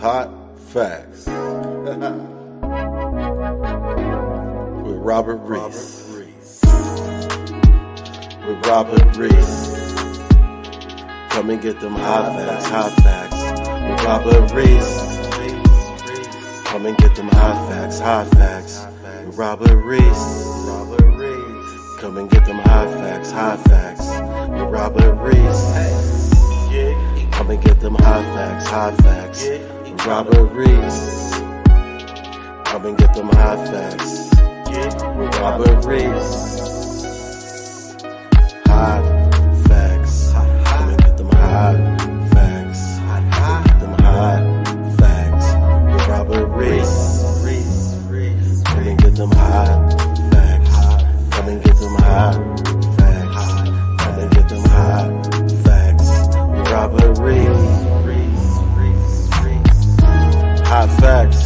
Hot Facts with Robert Reese. With Robert Reese. Come and get them hot facts with Robert Reese. Come and get them hot facts with Robert Reese. Come and get them hot facts with Robert Reese. Come and get them hot facts with Robert Reese. Come and get them hot facts with Robert Reese. Hot facts. Come and get them hot facts. Come and get them hot facts with Robert Reese. Come and get them hot facts. Come and get them hot facts. Come and get them hot facts with Robert Reese. Hot facts.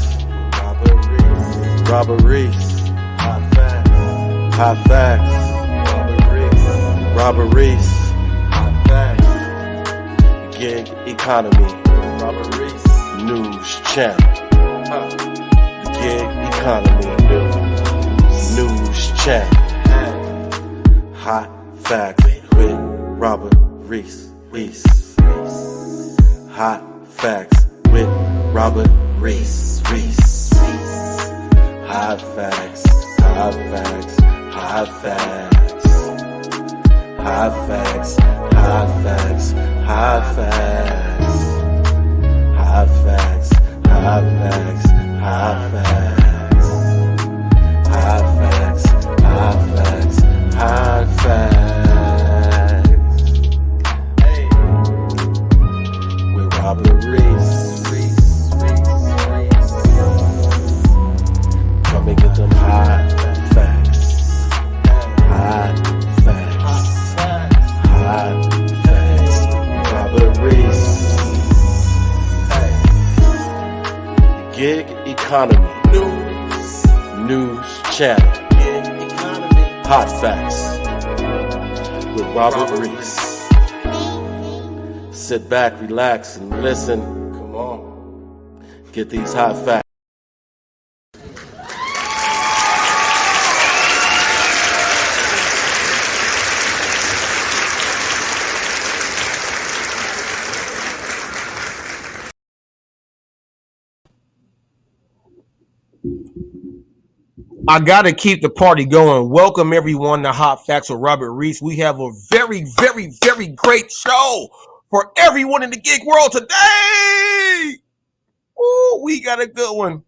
Robert Reese. Hot facts. Hot facts. Robert Reese. Hot facts. Gig economy. Robert Reese. News channel. The gig economy. News channel. Hot facts with Robert Reese. Hot facts with Robert Reese. Hot facts. Hot facts. Hot facts. Hot facts. Hot facts. Hot facts. Hot facts. Hot facts. Hot facts. Hot facts. Hot facts. Hot facts. Hey. With Robert Reese. Come and get them hot facts. Hot facts. Hot facts. Robert Reese. Hey. Gig economy. News channel. Hot facts with Robert Reese. Sit back, relax, and listen. Come on. Get these hot facts. I gotta keep the party going. Welcome everyone to Hot Facts with Robert Reese. We have a very, very, very great show for everyone in the gig world today. Ooh, we got a good one.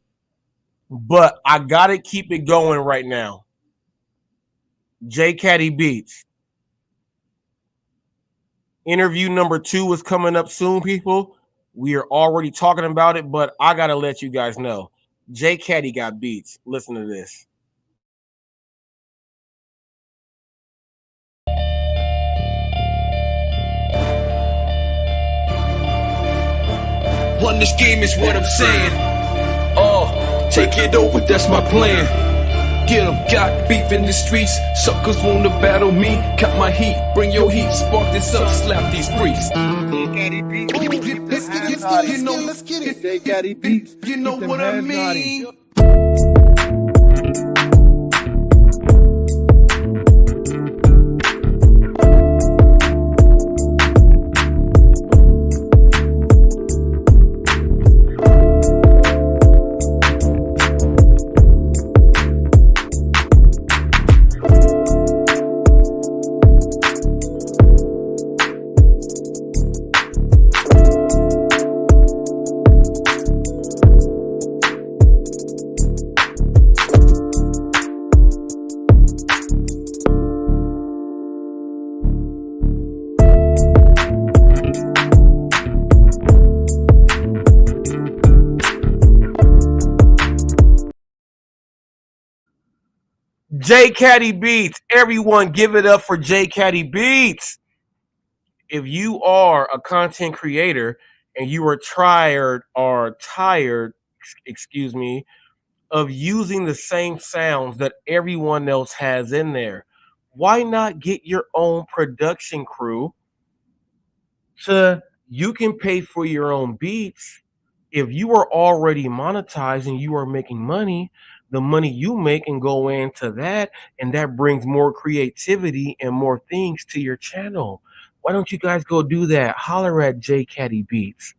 But I gotta keep it going right now. J Caddy Beats. Interview number 2 is coming up soon, people. We are already talking about it, but I gotta let you guys know. J Caddy got beats. Listen to this. Run this game is what I'm saying. Take it over, that's my plan. Get 'em, got beef in the streets. Suckers wanna battle me. Cut my heat, bring your heat. Spark this up, slap these freaks. Let's get it. J Caddy Beats. You know what I mean? J Caddy Beats. Everyone give it up for J Caddy Beats. If you are a content creator and you are tired, of using the same sounds that everyone else has in there, why not get your own production crew? You can pay for your own beats, If you are already monetized and you are making money, the money you make can go into that, and that brings more creativity and more things to your channel. Why don't you guys go do that? Holler at J Caddy Beats.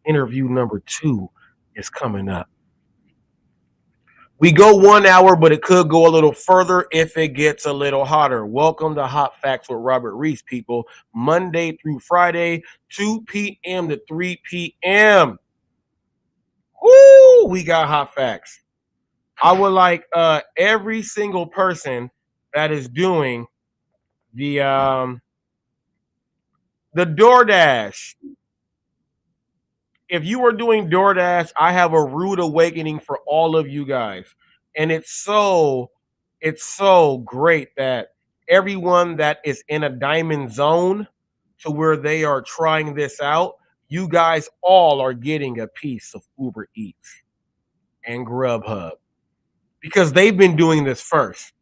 Interview number 2 is coming up. We go 1 hour, but it could go a little further if it gets a little hotter. Welcome to Hot Facts with Robert Reese, people. Monday through Friday, 2 p.m. to 3 p.m. Woo! We got hot facts. I would like every single person that is doing the DoorDash. If you are doing DoorDash, I have a rude awakening for all of you guys. And it's so great that everyone that is in a diamond zone to where they are trying this out, you guys all are getting a piece of Uber Eats and Grubhub because they've been doing this first.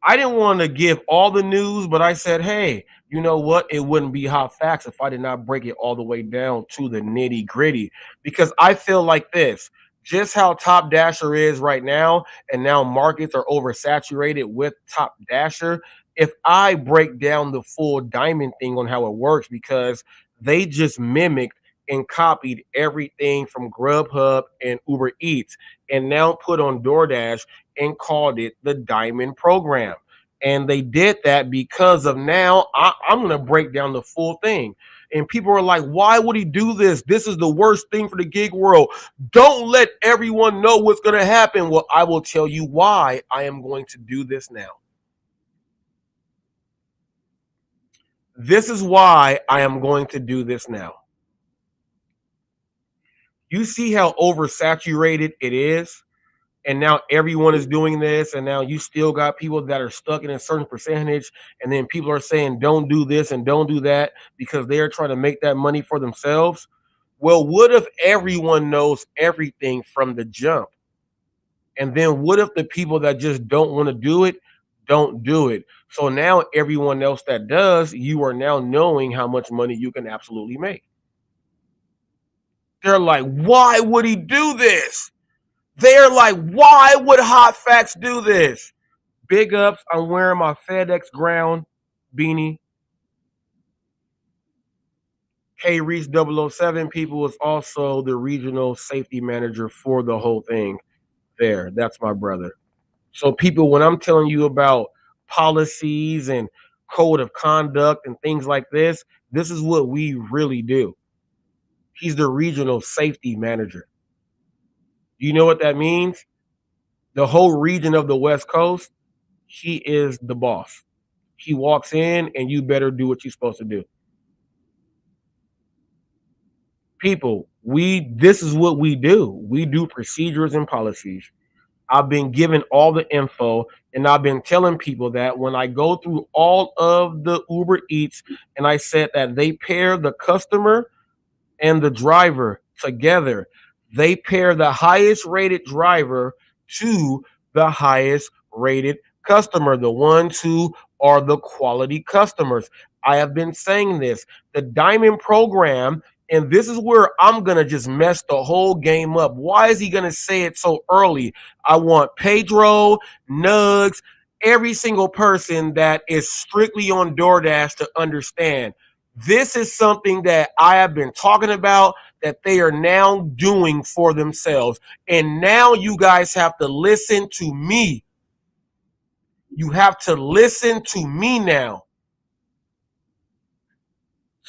I didn't want to give all the news, but I said, hey, you know what? It wouldn't be hot facts if I did not break it all the way down to the nitty gritty. Because I feel like this, just how Top Dasher is right now, and now markets are oversaturated with Top Dasher. If I break down the full diamond thing on how it works, because they just mimicked and copied everything from Grubhub and Uber Eats and now put on DoorDash and called it the Diamond Program. And they did that because of now, I'm going to break down the full thing. And people are like, why would he do this? This is the worst thing for the gig world. Don't let everyone know what's going to happen. Well, I will tell you why I am going to do this now. This is why I am going to do this now. You see how oversaturated it is? And now everyone is doing this, and now you still got people that are stuck in a certain percentage, and then people are saying don't do this and don't do that because they're trying to make that money for themselves. Well, what if everyone knows everything from the jump? And then what if the people that just don't want to do it don't do it? So now everyone else that does, you are now knowing how much money you can absolutely make. They're like, why would he do this? They're like, why would Hot Facts do this? Big ups. I'm wearing my FedEx Ground beanie. K Reese 007 people is also the regional safety manager for the whole thing there. That's my brother. So people, when I'm telling you about policies and code of conduct and things like this is what we really do. He's the regional safety manager. You know what that means? The whole region of the West Coast, he is the boss. He walks in and you better do what you're supposed to do. People, this is what we do. We do procedures and policies. I've been given all the info, and I've been telling people that when I go through all of the Uber Eats and I said that they pair the customer and the driver together, they pair the highest rated driver to the highest rated customer, the ones who are the quality customers. I have been saying this. The Diamond Program, and this is where I'm going to just mess the whole game up. Why is he going to say it so early? I want Pedro, Nugs, every single person that is strictly on DoorDash to understand. This is something that I have been talking about that they are now doing for themselves. And now you guys have to listen to me. You have to listen to me now.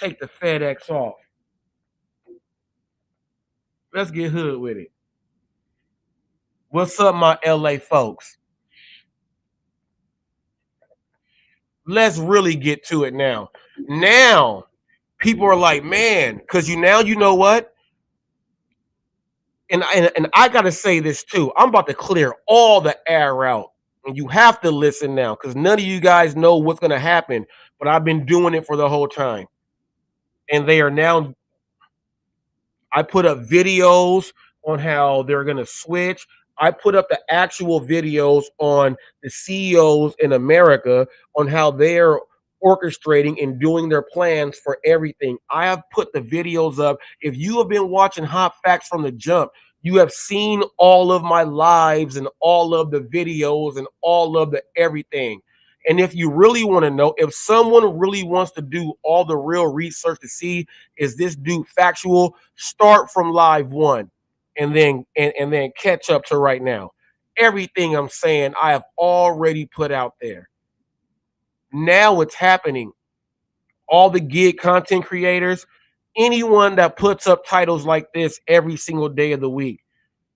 Take the FedEx off. Let's get hood with it. What's up, my LA folks? Let's really get to it now. Now, people are like, man, because you know what? And I got to say this too. I'm about to clear all the air out. And you have to listen now because none of you guys know what's going to happen. But I've been doing it for the whole time. And they are now, I put up videos on how they're going to switch. I put up the actual videos on the CEOs in America on how they're orchestrating and doing their plans for everything. I have put the videos up. If you have been watching Hot Facts from the jump, you have seen all of my lives and all of the videos and all of the everything. And if you really want to know, if someone really wants to do all the real research to see is this dude factual, start from live one and then catch up to right now. Everything I'm saying, I have already put out there. Now it's happening. All the gig content creators, anyone that puts up titles like this every single day of the week.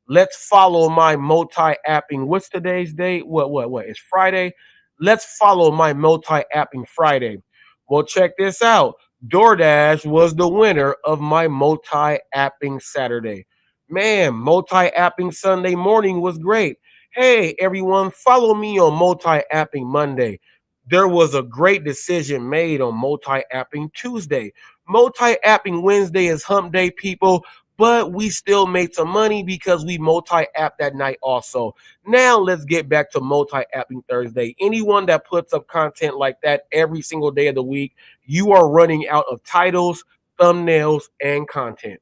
Let's follow my multi-apping. What's today's date? What? It's Friday. Let's follow my multi-apping Friday. Well, check this out. DoorDash was the winner of my multi-apping Saturday. Man, multi-apping Sunday morning was great. Hey, everyone, follow me on multi-apping Monday. There was a great decision made on multi-apping Tuesday. Multi-apping Wednesday is hump day, people, but we still made some money because we multi-app that night also. Now let's get back to multi-apping Thursday. Anyone that puts up content like that every single day of the week, you are running out of titles, thumbnails, and content.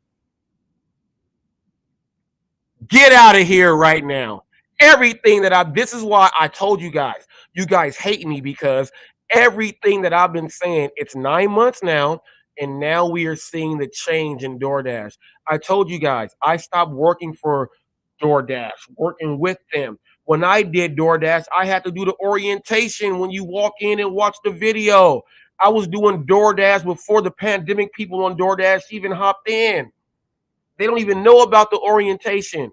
Get out of here right now. Everything that this is why I told you guys hate me because everything that I've been saying, it's 9 months now, and now we are seeing the change in DoorDash. I told you guys, I stopped working for DoorDash, working with them. When I did DoorDash, I had to do the orientation when you walk in and watch the video. I was doing DoorDash before the pandemic people on DoorDash even hopped in. They don't even know about the orientation.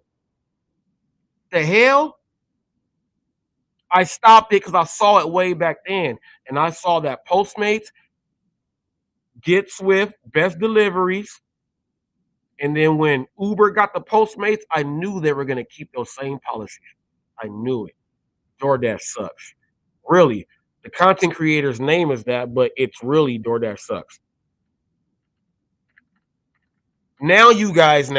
The hell? I stopped it because I saw it way back then. And I saw that Postmates, Get Swift, Best Deliveries. And then when Uber got the Postmates, I knew they were going to keep those same policies. I knew it. DoorDash sucks. Really. The content creator's name is that, but it's really DoorDash sucks. Now you guys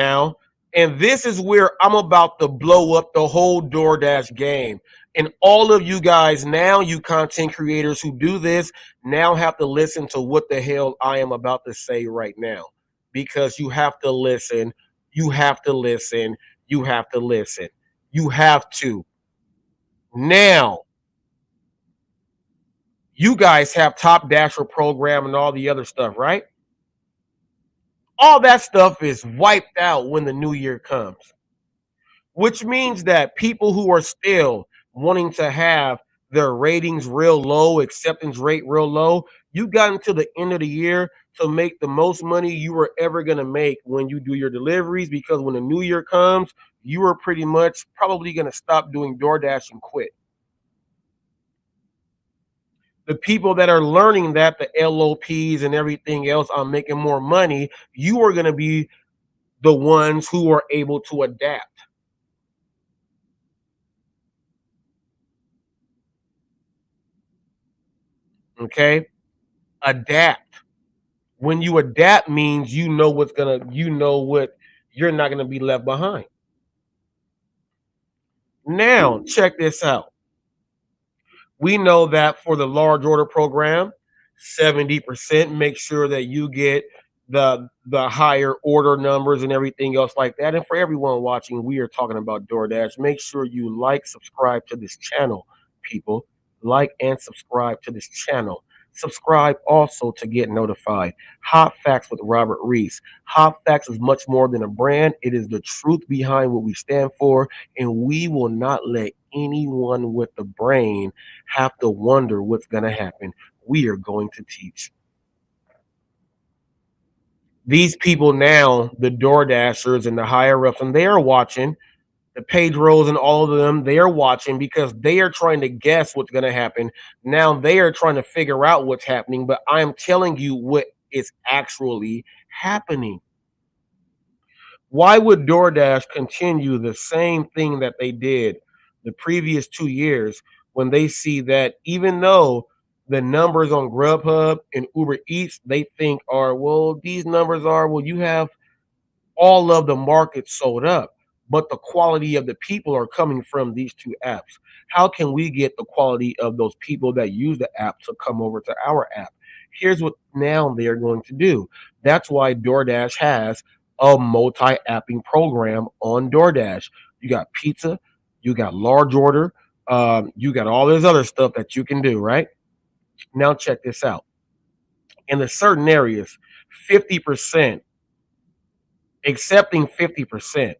and this is where I'm about to blow up the whole DoorDash game. And all of you guys now, you content creators who do this, now have to listen to what the hell I am about to say right now. Because you have to listen, you have to listen, you have to listen. You have to. Now, you guys have Top Dasher program and all the other stuff, right? All that stuff is wiped out when the new year comes, which means that people who are still wanting to have their ratings real low, acceptance rate real low, you got until the end of the year to make the most money you were ever going to make when you do your deliveries, because when the new year comes, you are pretty much probably going to stop doing DoorDash and quit. The people that are learning that the LOPs and everything else are making more money, you are going to be the ones who are able to adapt. Okay? Adapt. When you adapt means you know what you're not going to be left behind. Now, check this out. We know that for the large order program, 70% make sure that you get the higher order numbers and everything else like that. And for everyone watching, we are talking about DoorDash. Make sure you like, subscribe to this channel, people. Like and subscribe to this channel. Subscribe also to get notified. Hot Facts with Robert Reese. Hot Facts is much more than a brand. It is the truth behind what we stand for, and we will not let anyone with the brain have to wonder what's going to happen. We are going to teach. These people now, the DoorDashers and the higher ups, and they are watching. The Pedros and all of them, they are watching because they are trying to guess what's going to happen. Now they are trying to figure out what's happening, but I am telling you what is actually happening. Why would DoorDash continue the same thing that they did the previous 2 years when they see that even though the numbers on Grubhub and Uber Eats, they think are, well, these numbers are, well, you have all of the market sold up. but the quality of the people are coming from these two apps. How can we get the quality of those people that use the app to come over to our app? Here's what now they're going to do. That's why DoorDash has a multi-apping program on DoorDash. You got pizza, you got large order, you got all this other stuff that you can do, right? Now check this out. In the certain areas, 50%, accepting 50%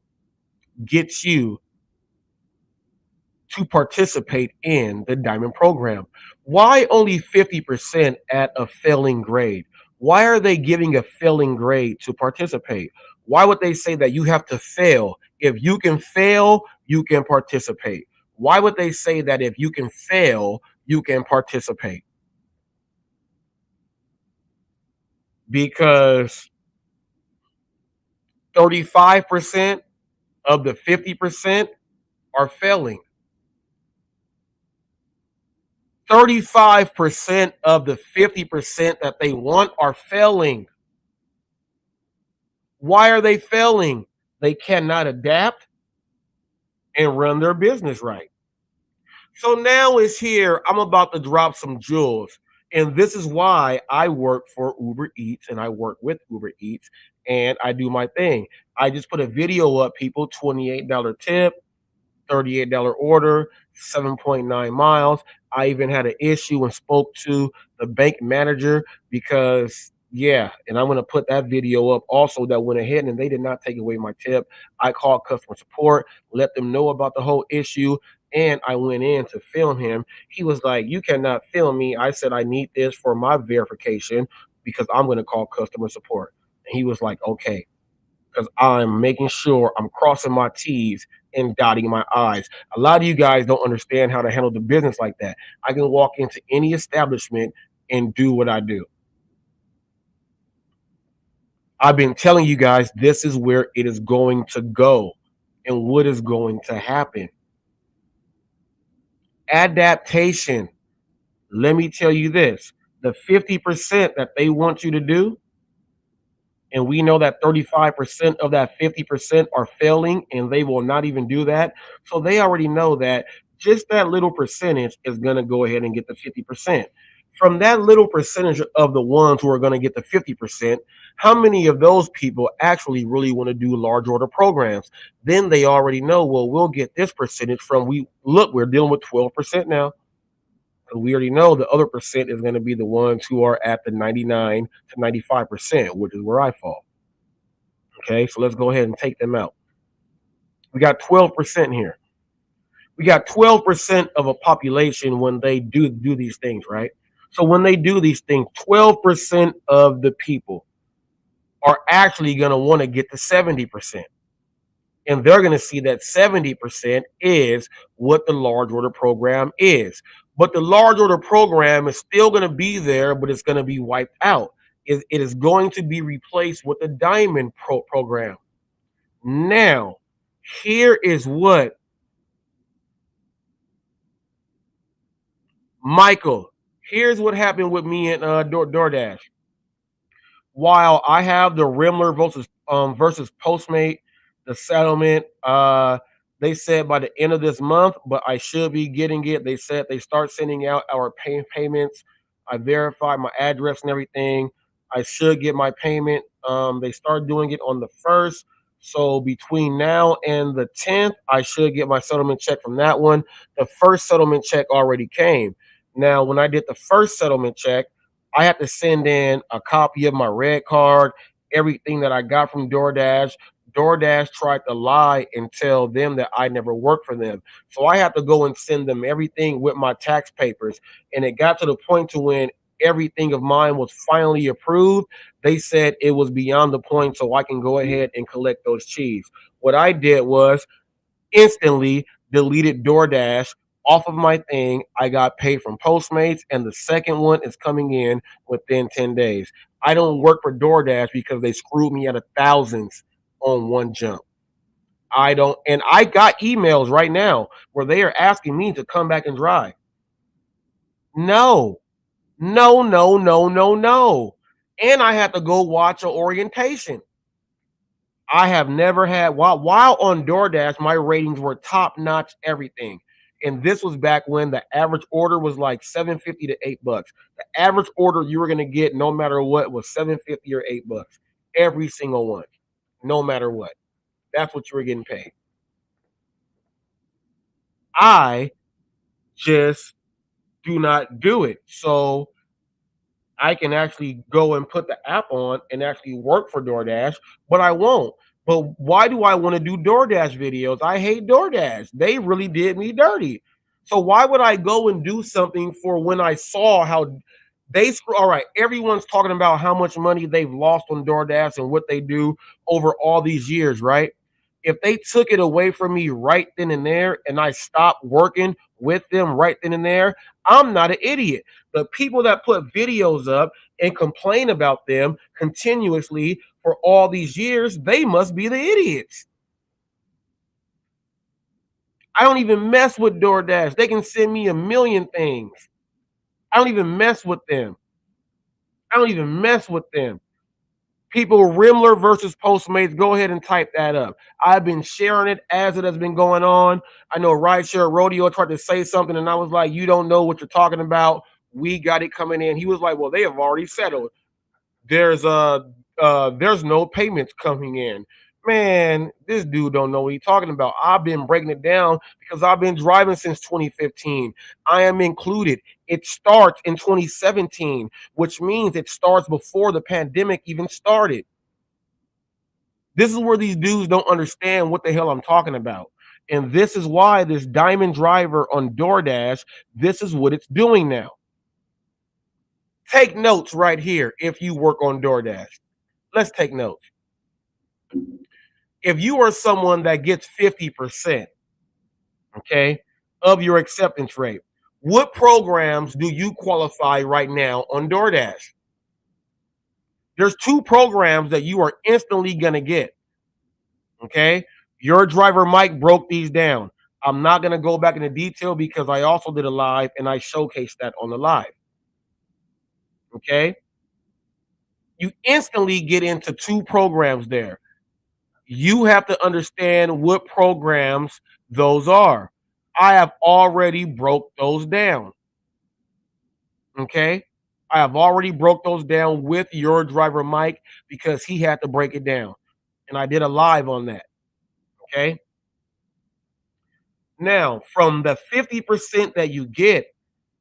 gets you to participate in the diamond program. Why only 50% at a failing grade? Why are they giving a failing grade to participate? Why would they say that you have to fail? If you can fail, you can participate. Why would they say that if you can fail, you can participate? Because 35% of the 50% are failing. 35% of the 50% that they want are failing. Why are they failing? They cannot adapt and run their business right. So now it's here. I'm about to drop some jewels. And this is why I work for Uber Eats and I work with Uber Eats and I do my thing. I just put a video up, people, $28 tip, $38 order, 7.9 miles. I even had an issue and spoke to the bank manager because, yeah, and I'm going to put that video up also that went ahead and they did not take away my tip. I called customer support, let them know about the whole issue, and I went in to film him. He was like, "You cannot film me." I said, "I need this for my verification because I'm going to call customer support." And he was like, "Okay." Because I'm making sure I'm crossing my T's and dotting my I's. A lot of you guys don't understand how to handle the business like that. I can walk into any establishment and do what I do. I've been telling you guys this is where it is going to go and what is going to happen. Adaptation. Let me tell you this, the 50% that they want you to do, and we know that 35% of that 50% are failing and they will not even do that. So they already know that just that little percentage is going to go ahead and get the 50%. From that little percentage of the ones who are going to get the 50%, how many of those people actually really want to do large order programs? Then they already know, well, we'll get this percentage from, we're dealing with 12% now. So we already know the other percent is going to be the ones who are at the 99 to 95%, which is where I fall. Okay, so let's go ahead and take them out. We got 12% here. We got 12% of a population when they do these things, right? So when they do these things, 12% of the people are actually going to want to get to 70%. And they're going to see that 70% is what the large order program is. But the large order program is still going to be there, but it's going to be wiped out. It is going to be replaced with the diamond program. Now, here is what Michael. Here's what happened with me and DoorDash. While I have the Rimler versus Postmate, the settlement, they said by the end of this month, but I should be getting it. They said they start sending out our payments. I verified my address and everything. I should get my payment. They start doing it on the 1st. So between now and the 10th, I should get my settlement check from that one. The first settlement check already came. Now, when I did the first settlement check, I had to send in a copy of my red card, everything that I got from DoorDash. DoorDash tried to lie and tell them that I never worked for them. So I had to go and send them everything with my tax papers. And it got to the point to when everything of mine was finally approved, they said it was beyond the point so I can go ahead and collect those cheese. What I did was instantly deleted DoorDash off of my thing. I got paid from Postmates, and the second one is coming in within 10 days. I don't work for DoorDash because they screwed me out of thousands on one jump. I don't, and I got emails right now where they are asking me to come back and drive. No, no, no, no, no, no. And I had to go watch an orientation. I have never had while on DoorDash, my ratings were top notch, everything. And this was back when the average order was like $7.50 to $8. The average order you were gonna get, no matter what, was $7.50 or $8. Every single one, no matter what. That's what you were getting paid. I just do not do it. So I can actually go and put the app on and actually work for DoorDash, but I won't. But why do I want to do DoorDash videos? I hate DoorDash. They really did me dirty. So why would I go and do something for when I saw how they screw? All right, everyone's talking about how much money they've lost on DoorDash and what they do over all these years, right? If they took it away from me right then and there and I stopped working with them right then and there, I'm not an idiot. The people that put videos up and complain about them continuously for all these years, they must be the idiots. I don't even mess with DoorDash. They can send me a million things. I don't even mess with them. I don't even mess with them. People, Rimler versus Postmates, go ahead and type that up. I've been sharing it as it has been going on. I know Rideshare Rodeo tried to say something, and I was like, you don't know what you're talking about. We got it coming in. He was like, well, they have already settled. There's no payments coming in. Man, this dude don't know what he's talking about. I've been breaking it down because I've been driving since 2015. I am included. It starts in 2017, which means it starts before the pandemic even started. This is where these dudes don't understand what the hell I'm talking about. And this is why this diamond driver on DoorDash, this is what it's doing now. Take notes right here if you work on DoorDash. Let's take notes. If you are someone that gets 50%, okay, of your acceptance rate, what programs do you qualify right now on DoorDash? There's two programs that you are instantly going to get, okay? Your driver Mike broke these down. I'm not going to go back into detail because I also did a live and I showcased that on the live, okay? You instantly get into two programs there. You have to understand what programs those are. I have already broke those down. Okay? I have already broke those down with your driver Mike because he had to break it down. And I did a live on that. Okay? Now, from the 50% that you get,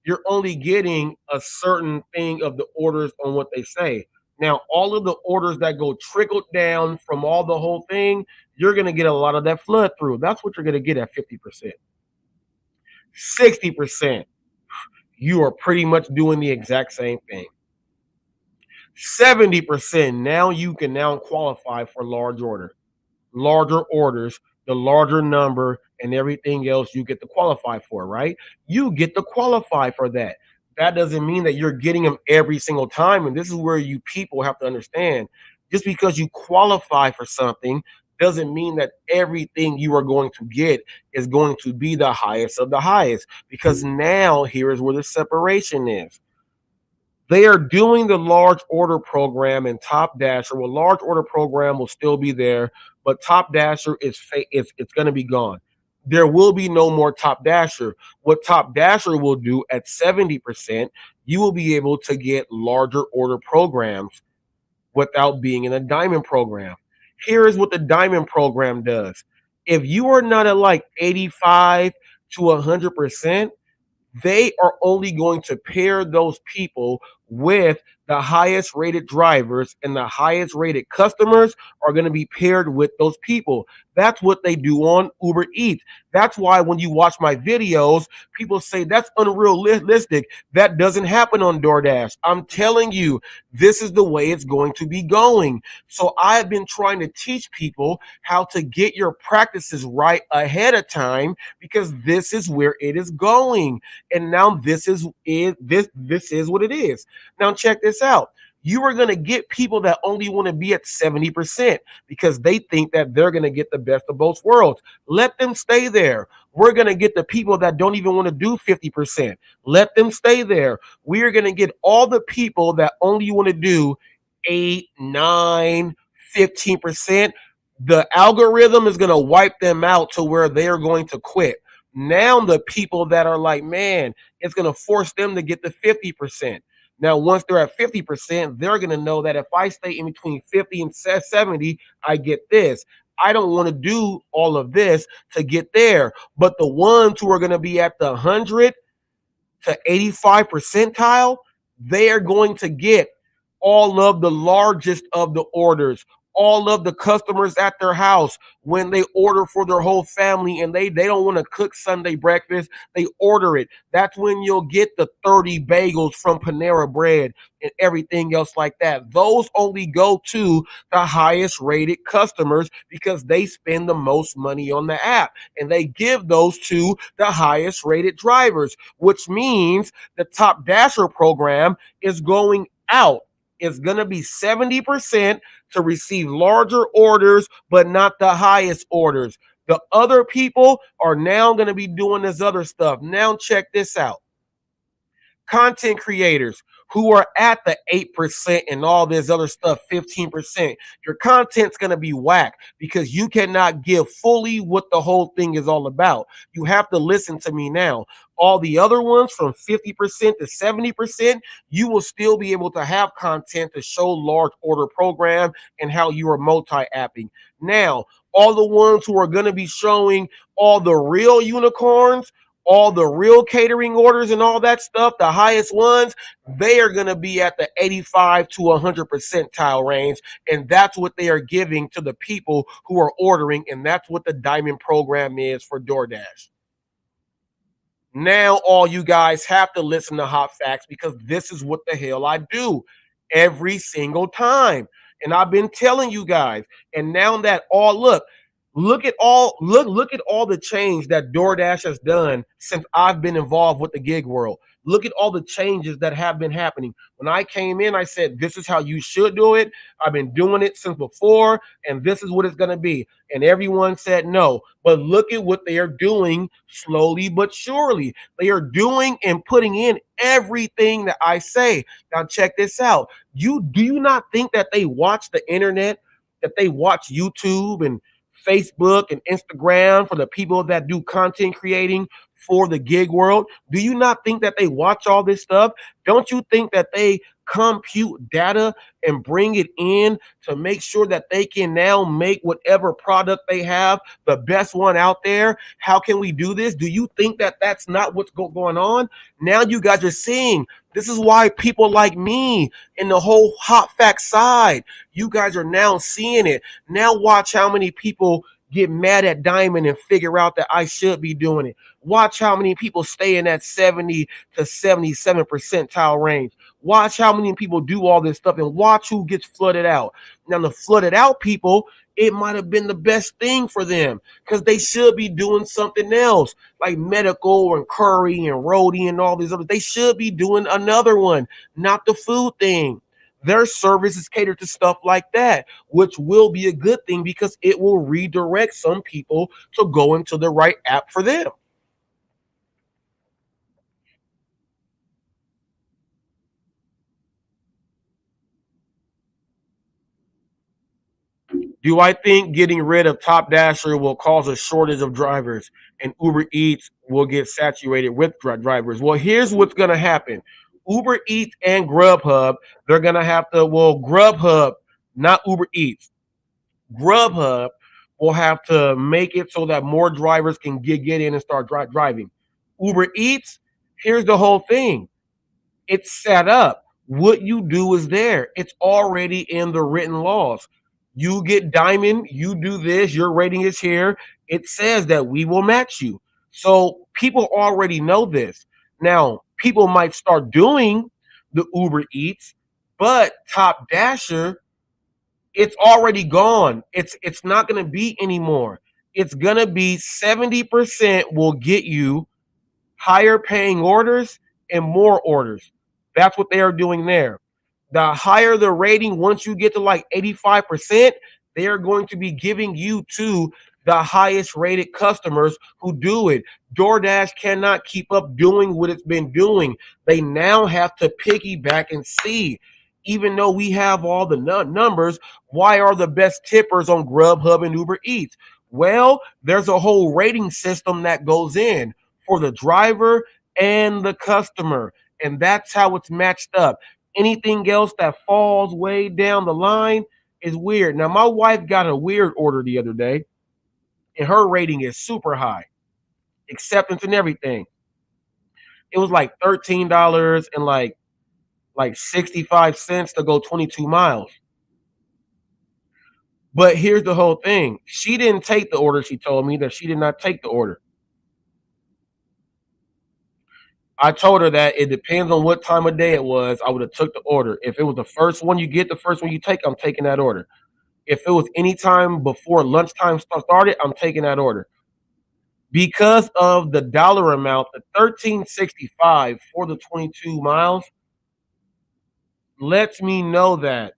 you're only getting a certain thing of the orders on what they say. Now, all of the orders that go trickled down from all the whole thing, you're going to get a lot of that flood through. That's what you're going to get at 50%. 60%, you are pretty much doing the exact same thing. 70%, now you can now qualify for larger orders, the larger number and everything else you get to qualify for, right? You get to qualify for that. That doesn't mean that you're getting them every single time. And this is where you people have to understand, just because you qualify for something doesn't mean that everything you are going to get is going to be the highest of the highest, because now here is where the separation is. They are doing the large order program and Top Dasher. Well, large order program will still be there, but Top Dasher it's going to be gone. There will be no more Top Dasher. What Top Dasher will do at 70%, you will be able to get larger order programs without being in a diamond program. Here is what the diamond program does. If you are not at like 85 to 100%, they are only going to pair those people with the highest rated drivers, and the highest rated customers are going to be paired with those people. That's what they do on Uber Eats. That's why when you watch my videos, people say that's unrealistic. That doesn't happen on DoorDash. I'm telling you, this is the way it's going to be going. So I've been trying to teach people how to get your practices right ahead of time, because this is where it is going. And now this is what it is. Now check this out. You are going to get people that only want to be at 70% because they think that they're going to get the best of both worlds. Let them stay there. We're going to get the people that don't even want to do 50%. Let them stay there. We are going to get all the people that only want to do 8, 9, 15%. The algorithm is going to wipe them out to where they're going to quit. Now the people that are like, man, it's going to force them to get the 50%. Now, once they're at 50%, they're going to know that if I stay in between 50 and 70, I get this. I don't want to do all of this to get there. But the ones who are going to be at the 100 to 85 percentile, they are going to get all of the largest of the orders, all of the customers at their house when they order for their whole family and they don't want to cook Sunday breakfast, they order it. That's when you'll get the 30 bagels from Panera Bread and everything else like that. Those only go to the highest rated customers because they spend the most money on the app, and they give those to the highest rated drivers, which means the Top Dasher program is going out. It's going to be 70% to receive larger orders, but not the highest orders. The other people are now going to be doing this other stuff. Now, check this out. Content creators who are at the 8% and all this other stuff, 15%, your content's going to be whack because you cannot give fully what the whole thing is all about. You have to listen to me now. All the other ones from 50% to 70%, you will still be able to have content to show large order program and how you are multi-apping. Now, all the ones who are going to be showing all the real unicorns, all the real catering orders and all that stuff, the highest ones, they are going to be at the 85 to 100 percentile range. And that's what they are giving to the people who are ordering. And that's what the diamond program is for DoorDash. Now, all you guys have to listen to Hot Facts because this is what the hell I do every single time. And I've been telling you guys. And now that all look at all the change that DoorDash has done since I've been involved with the gig world. Look at all the changes that have been happening. When I came in, I said, this is how you should do it. I've been doing it since before, and this is what it's going to be. And everyone said no. But look at what they are doing slowly but surely. They are doing and putting in everything that I say. Now, check this out. Do you not think that they watch the internet, that they watch YouTube and Facebook and Instagram for the people that do content creating for the gig world? Do you not think that they watch all this stuff? Don't you think that they compute data and bring it in to make sure that they can now make whatever product they have the best one out there? How can we do this? Do you think that that's not what's going on? Now you guys are seeing. This is why people like me and the whole Hot Facts side, you guys are now seeing it. Now watch how many people get mad at Diamond and figure out that I should be doing it. Watch how many people stay in that 70 to 77 percentile range. Watch how many people do all this stuff and watch who gets flooded out. Now, the flooded out people, it might have been the best thing for them because they should be doing something else like medical and curry and roadie and all these others. They should be doing another one, not the food thing. Their service is catered to stuff like that, which will be a good thing because it will redirect some people to go into the right app for them. Do I think getting rid of Top Dasher will cause a shortage of drivers and Uber Eats will get saturated with drivers? Well, here's what's going to happen. Uber Eats and Grubhub, they're going to have to, well, Grubhub, not Uber Eats. Grubhub will have to make it so that more drivers can get in and start driving. Uber Eats, here's the whole thing. It's set up. What you do is there. It's already in the written laws. You get diamond, you do this, your rating is here. It says that we will match you. So people already know this. Now, people might start doing the Uber Eats, but Top Dasher, it's already gone. It's not going to be anymore. It's going to be 70% will get you higher paying orders and more orders. That's what they are doing there. The higher the rating, once you get to like 85%, they are going to be giving you to the highest rated customers who do it. DoorDash cannot keep up doing what it's been doing. They now have to piggyback and see even though we have all the numbers, why are the best tippers on Grubhub and Uber Eats? Well, there's a whole rating system that goes in for the driver and the customer, and that's how it's matched up. Anything else that falls way down the line is weird. Now, my wife got a weird order the other day, and her rating is super high, acceptance and everything. It was like $13 and like 65 cents to go 22 miles. But here's the whole thing. She didn't take the order. She told me that she did not take the order. I told her that it depends on what time of day it was. I would have took the order. If it was the first one you get, the first one you take, I'm taking that order. If it was any time before lunchtime started, I'm taking that order. Because of the dollar amount, the 13.65 for the 22 miles lets me know that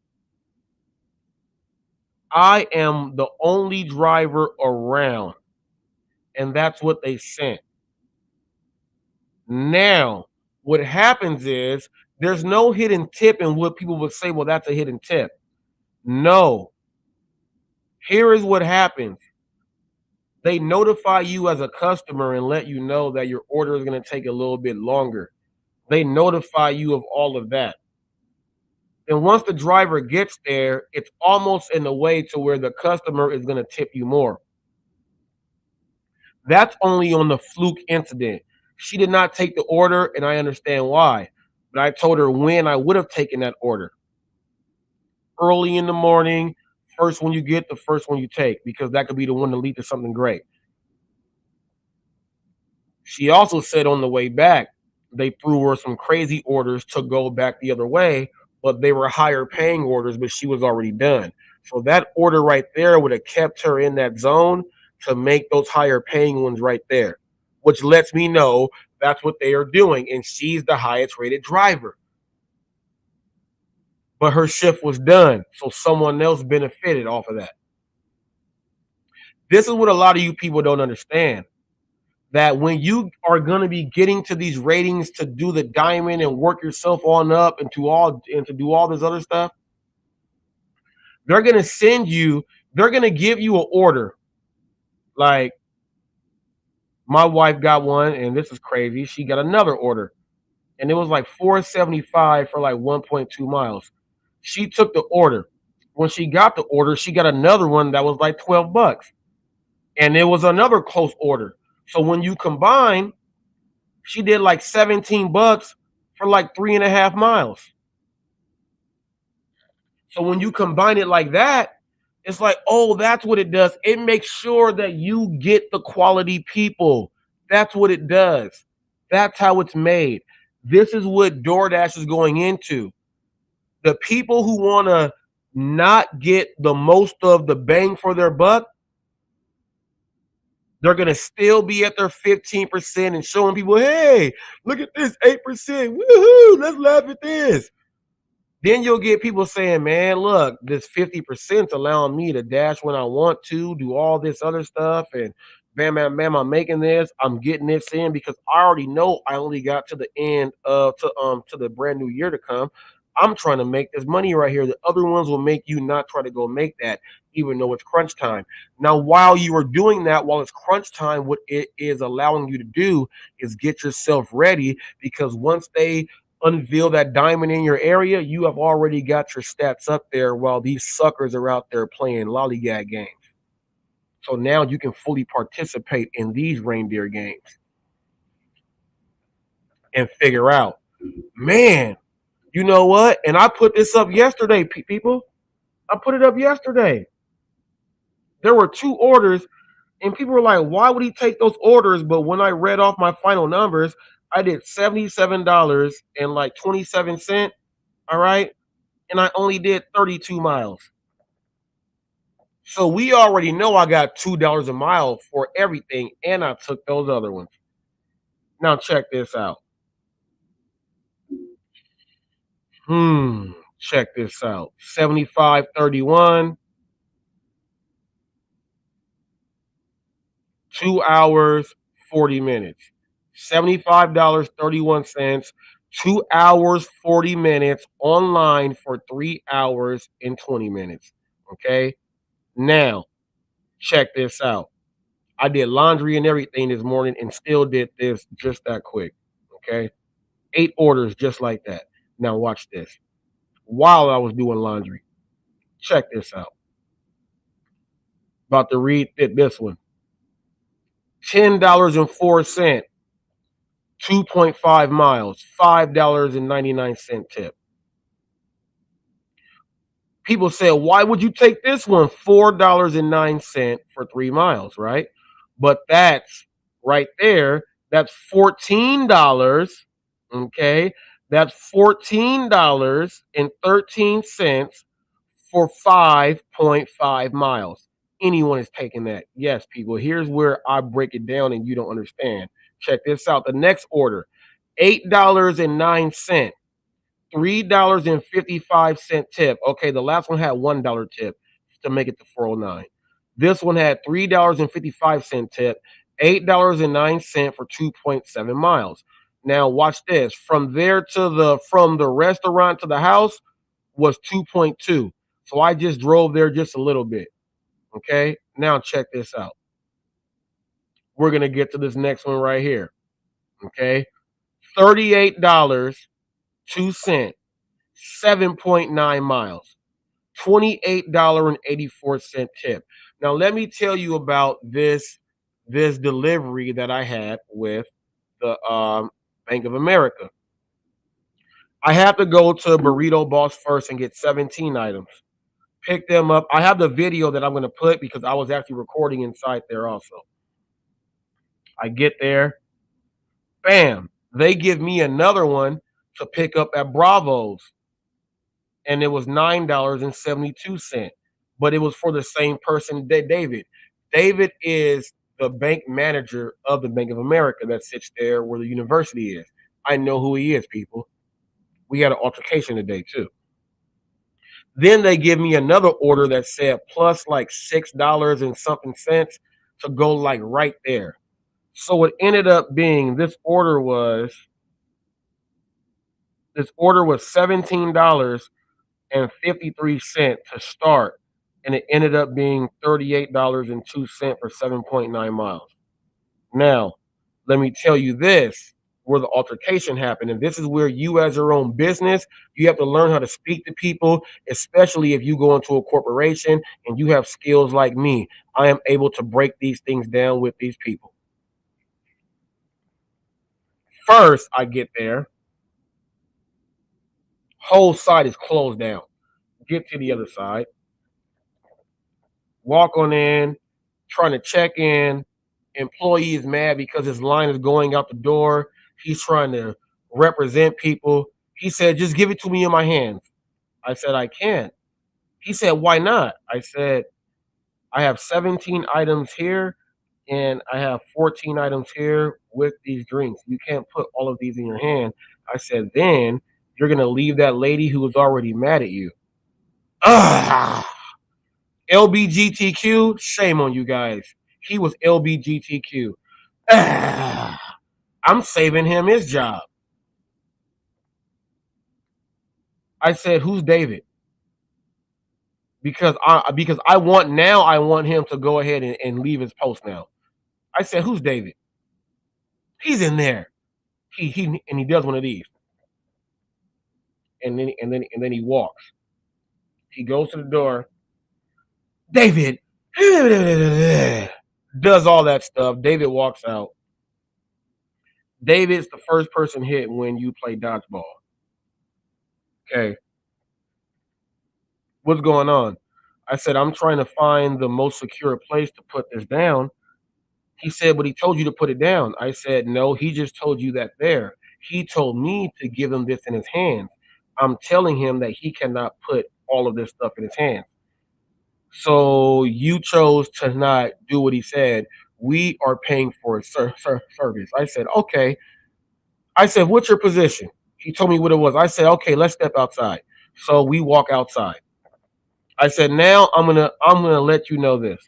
I am the only driver around, and that's what they sent. Now, what happens is there's no hidden tip in what people would say, well, that's a hidden tip. No. Here is what happens. They notify you as a customer and let you know that your order is going to take a little bit longer. They notify you of all of that. And once the driver gets there, it's almost in a way to where the customer is going to tip you more. That's only on the fluke incident. She did not take the order, and I understand why. But I told her when I would have taken that order. Early in the morning, first one you get, the first one you take, because that could be the one to lead to something great. She also said on the way back, they threw her some crazy orders to go back the other way, but they were higher paying orders, but she was already done. So that order right there would have kept her in that zone to make those higher paying ones right there, which lets me know that's what they are doing. And she's the highest rated driver. But her shift was done, so someone else benefited off of that. This is what a lot of you people don't understand. That when you are going to be getting to these ratings to do the diamond and work yourself on up and to do all this other stuff, they're going to they're going to give you an order. Like my wife got one, and this is crazy. She got another order, and it was like $4.75 for like 1.2 miles. She took the order. When she got the order, she got another one that was like $12, and it was another close order. So when you combine, she did like $17 for like 3.5 miles. So when you combine it like that, it's like, oh, that's what it does. It makes sure that you get the quality people. That's what it does. That's how it's made. This is what DoorDash is going into. The people who want to not get the most of the bang for their buck, they're going to still be at their 15% and showing people, hey, look at this 8%. Woohoo, let's laugh at this. Then you'll get people saying, man, look, this 50% allowing me to dash when I want to, do all this other stuff. And bam, bam, bam, I'm making this. I'm getting this in because I already know I only got to the end of to the brand new year to come. I'm trying to make this money right here. The other ones will make you not try to go make that, even though it's crunch time. Now, while you are doing that, while it's crunch time, what it is allowing you to do is get yourself ready because once they unveil that diamond in your area, you have already got your stats up there while these suckers are out there playing lollygag games. So now you can fully participate in these reindeer games and figure out, man, you know what? And I put this up yesterday, people. I put it up yesterday. There were 2 orders, and people were like, why would he take those orders? But when I read off my final numbers, I did $77 and like 27 cents. All right. And I only did 32 miles. So we already know I got $2 a mile for everything, and I took those other ones. Now check this out. Check this out. 75.31, 2 hours, 40 minutes. $75.31, 2 hours, 40 minutes online for 3 hours and 20 minutes. Okay. Now, check this out. I did laundry and everything this morning and still did this just that quick. Okay. 8 orders just like that. Now, watch this. While I was doing laundry, check this out. About to read this one. $10.04, 2.5 miles, $5.99 tip. People say, why would you take this one? $4.09 for 3 miles, right? But that's right there. That's $14. Okay. That's $14.13 for 5.5 miles. Anyone is taking that. Yes, people. Here's where I break it down and you don't understand. Check this out. The next order, $8.09. $3.55 tip. Okay, the last one had $1 tip to make it to 409. This one had $3.55 tip, $8.09 for 2.7 miles. Now watch this. From the restaurant to the house was 2.2. So I just drove there just a little bit. Okay. Now check this out. We're gonna get to this next one right here. Okay. $38.02. 7.9 miles, $28.84 tip. Now, let me tell you about this delivery that I had with the Bank of America. I have to go to Burrito Boss first and get 17 items. Pick them up. I have the video that I'm going to put because I was actually recording inside there also. I get there, bam, they give me another one to pick up at Bravo's. And it was $9.72. But it was for the same person, David. David is the bank manager of the Bank of America that sits there where the university is. I know who he is, people. We had an altercation today, too. Then they give me another order that said plus like $6 and something cents to go like right there. So it ended up being this order was $17.53 to start, and it ended up being $38.02 for 7.9 miles. Now, let me tell you this where the altercation happened, and this is where you, as your own business, you have to learn how to speak to people, especially if you go into a corporation and you have skills like me. I am able to break these things down with these people. First, I get there, whole side is closed down. Get to the other side, walk on in, trying to check in. Employee is mad because his line is going out the door. He's trying to represent people. He said, just give it to me in my hands. I said, I can't. He said, why not? I said, I have 17 items here and I have 14 items here with these drinks. You can't put all of these in your hand. I said, then you're going to leave that lady who was already mad at you. LBGTQ, shame on you guys. He was LBGTQ. I'm saving him his job. I said, who's David? Because I want him to go ahead and leave his post now. I said, who's David? He's in there. He does one of these. And then he walks. He goes to the door. David does all that stuff. David walks out. David's the first person hit when you play dodgeball. Okay. What's going on? I said, I'm trying to find the most secure place to put this down. He said, but he told you to put it down. I said, no, he just told you that there. He told me to give him this in his hands. I'm telling him that he cannot put all of this stuff in his hands. So you chose to not do what he said. We are paying for a service. I said, okay. I said, what's your position? He told me what it was. I said, okay, let's step outside. So we walk outside. I said, now I'm gonna let you know this.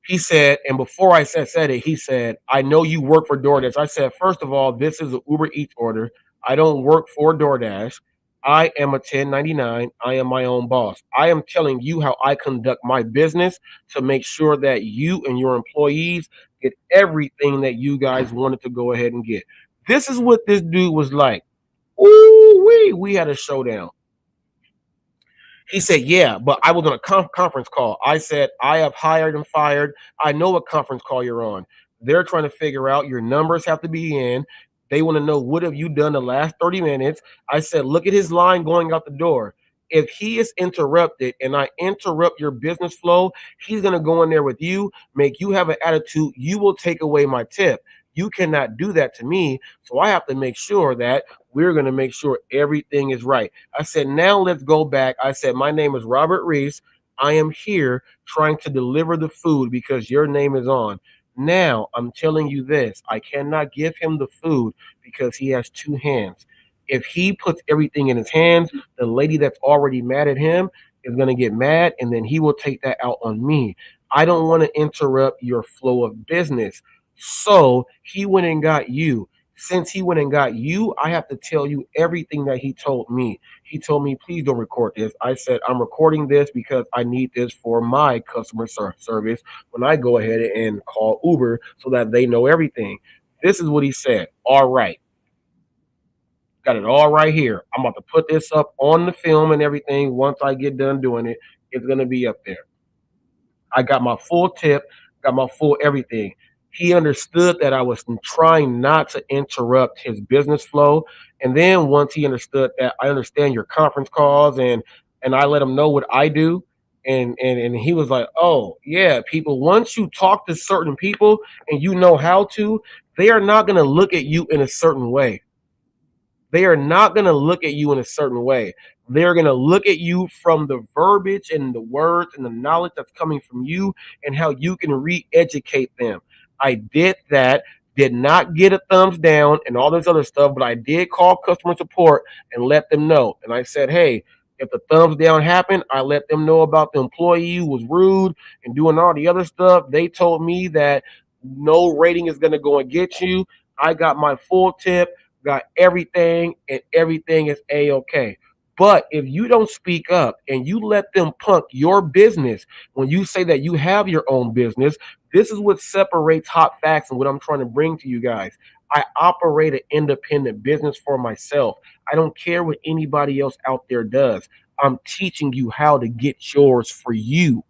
He said, and before I said it, he said, I know you work for DoorDash. I said, first of all, this is an Uber Eats order. I don't work for DoorDash. I am a 1099. I am my own boss. I am telling you how I conduct my business to make sure that you and your employees get everything that you guys wanted to go ahead and get. This is what this dude was like. Ooh, we had a showdown. He said, yeah, but I was on a conference call. I said, I have hired and fired. I know what conference call you're on. They're trying to figure out your numbers have to be in. They want to know what have you done the last 30 minutes. I said, look at his line going out the door. If he is interrupted and I interrupt your business flow, he's going to go in there with you, make you have an attitude. You will take away my tip. You cannot do that to me. So I have to make sure that we're going to make sure everything is right. I said, now let's go back. I said, my name is Robert Reese. I am here trying to deliver the food because your name is on. Now I'm telling you this, I cannot give him the food because he has two hands. If he puts everything in his hands, the lady that's already mad at him is going to get mad and then he will take that out on me. I don't want to interrupt your flow of business. So he went and got you. Since he went and got you, I have to tell you everything that he told me. He told me, please don't record this. I said, I'm recording this because I need this for my customer service when I go ahead and call Uber so that they know everything. This is what he said. All right. Got it all right here. I'm about to put this up on the film and everything. Once I get done doing it, it's going to be up there. I got my full tip, got my full everything. He understood that I was trying not to interrupt his business flow. And then once he understood that I understand your conference calls and I let him know what I do. And he was like, oh yeah, people, once you talk to certain people and you know how to, they are not gonna look at you in a certain way. They are not going to look at you in a certain way. They're going to look at you from the verbiage and the words and the knowledge that's coming from you and how you can re-educate them. I did that, did not get a thumbs down and all this other stuff, but I did call customer support and let them know. And I said, hey, if the thumbs down happened, I let them know about the employee who was rude and doing all the other stuff. They told me that no rating is going to go and get you. I got my full tip, got everything, and everything is a-okay. But if you don't speak up and you let them punk your business when you say that you have your own business, this is what separates Hot Facts and what I'm trying to bring to you guys. I operate an independent business for myself. I don't care what anybody else out there does. I'm teaching you how to get yours for you.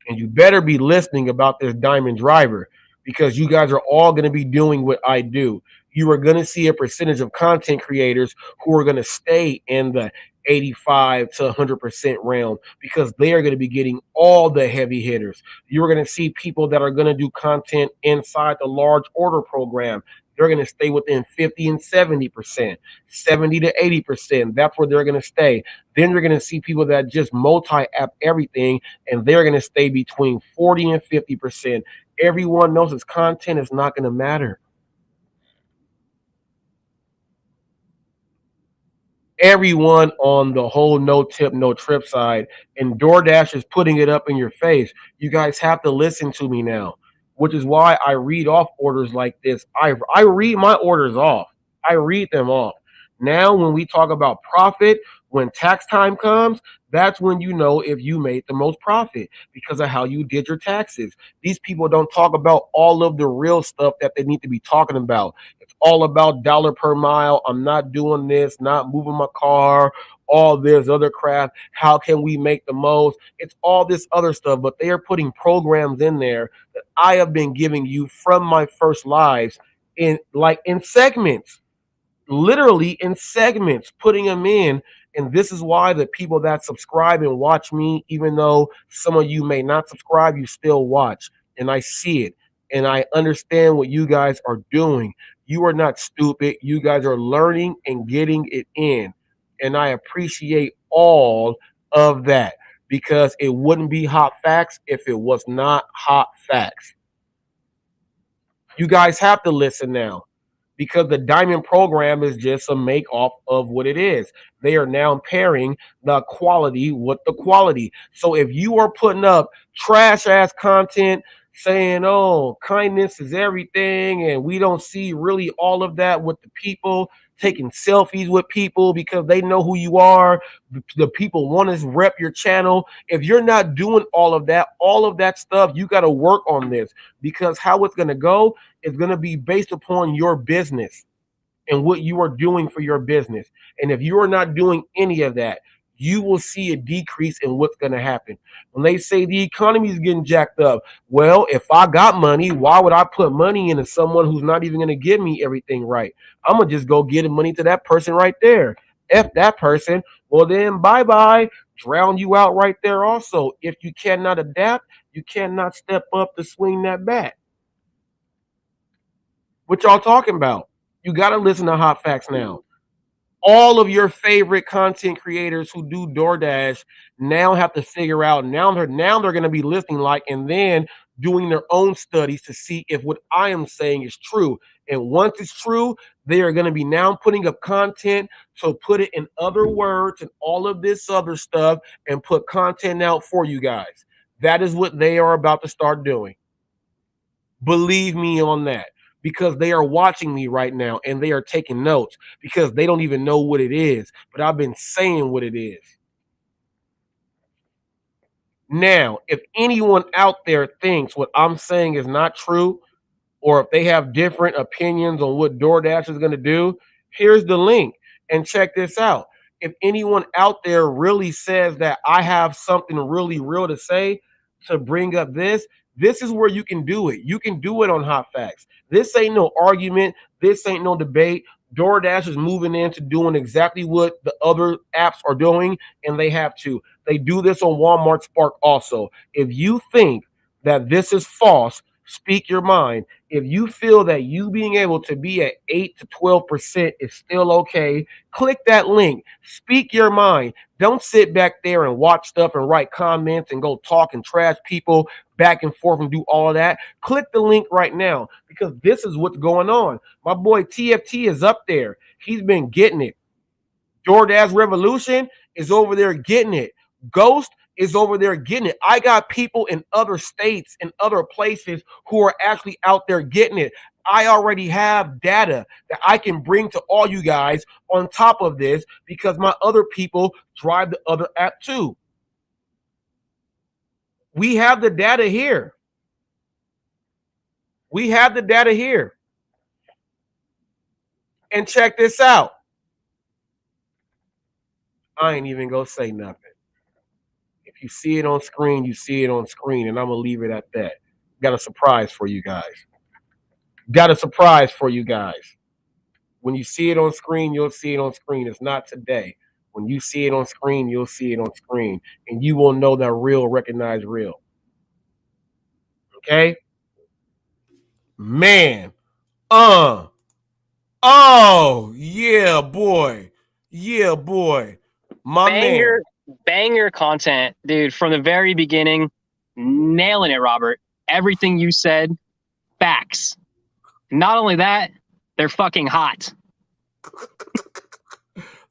And you better be listening about this diamond driver because you guys are all going to be doing what I do. You are going to see a percentage of content creators who are going to stay in the 85 to 100% realm because they are going to be getting all the heavy hitters. You're going to see people that are going to do content inside the large order program. They're going to stay within 50 and 70%, 70 to 80%. That's where they're going to stay. Then you're going to see people that just multi-app everything and they're going to stay between 40 and 50%. Everyone knows his content is not going to matter. Everyone on the whole no tip, no trip side, and DoorDash is putting it up in your face. You guys have to listen to me now, which is why I read off orders like this. I read my orders off. I read them off. Now, when we talk about profit, when tax time comes, that's when you know if you made the most profit because of how you did your taxes. These people don't talk about all of the real stuff that they need to be talking about. It's all about dollar per mile. I'm not doing this, not moving my car, all this other crap. How can we make the most? It's all this other stuff, but they are putting programs in there that I have been giving you from my first lives in segments, literally in segments, putting them in. And this is why the people that subscribe and watch me, even though some of you may not subscribe, you still watch. And I see it. And I understand what you guys are doing. You are not stupid. You guys are learning and getting it in. And I appreciate all of that because it wouldn't be Hot Facts if it was not Hot Facts. You guys have to listen now because the diamond program is just a make off of what it is. They are now pairing the quality with the quality. So if you are putting up trash ass content saying, oh, kindness is everything, and we don't see really all of that with the people taking selfies with people because they know who you are. The people want to rep your channel. If you're not doing all of that stuff, you got to work on this, because how it's going to go is going to be based upon your business and what you are doing for your business. And if you are not doing any of that, you will see a decrease in what's going to happen. When they say the economy is getting jacked up, well, if I got money, why would I put money into someone who's not even going to give me everything right? I'm going to just go get the money to that person right there. F that person, well, then bye bye. Drown you out right there also. If you cannot adapt, you cannot step up to swing that bat. What y'all talking about? You got to listen to Hot Facts now. All of your favorite content creators who do DoorDash now have to figure out, now they're going to be listening like, and then doing their own studies to see if what I am saying is true. And once it's true, they are going to be now putting up content to put it in other words and all of this other stuff and put content out for you guys. That is what they are about to start doing. Believe me on that, because they are watching me right now and they are taking notes because they don't even know what it is, but I've been saying what it is. Now, if anyone out there thinks what I'm saying is not true, or if they have different opinions on what DoorDash is going to do, here's the link and check this out. If anyone out there really says that I have something really real to say to bring up this is where you can do it. You can do it on Hot Facts. This ain't no argument. This ain't no debate. DoorDash is moving into doing exactly what the other apps are doing, and they have to. They do this on Walmart Spark also. If you think that this is false, speak your mind. If you feel that you being able to be at 8 to 12% is still okay, click that link. Speak your mind. Don't sit back there and watch stuff and write comments and go talk and trash people back and forth and do all of that. Click the link right now, because this is what's going on. My boy TFT is up there. He's been getting it. DoorDash Revolution is over there getting it. Ghost is over there getting it. I got people in other states and other places who are actually out there getting it. I already have data that I can bring to all you guys on top of this, because my other people drive the other app too. We have the data here. We have the data here. And check this out. I ain't even gonna say nothing. If you see it on screen, you see it on screen, and I'm gonna leave it at that. Got a surprise for you guys. Got a surprise for you guys. When you see it on screen, you'll see it on screen. It's not today. When you see it on screen, you'll see it on screen, and you will know that real recognize real. Okay? Man. Oh, yeah, boy. Yeah, boy. My man. Banger content, dude, from the very beginning. Nailing it, Robert. Everything you said, facts. Not only that, they're fucking hot.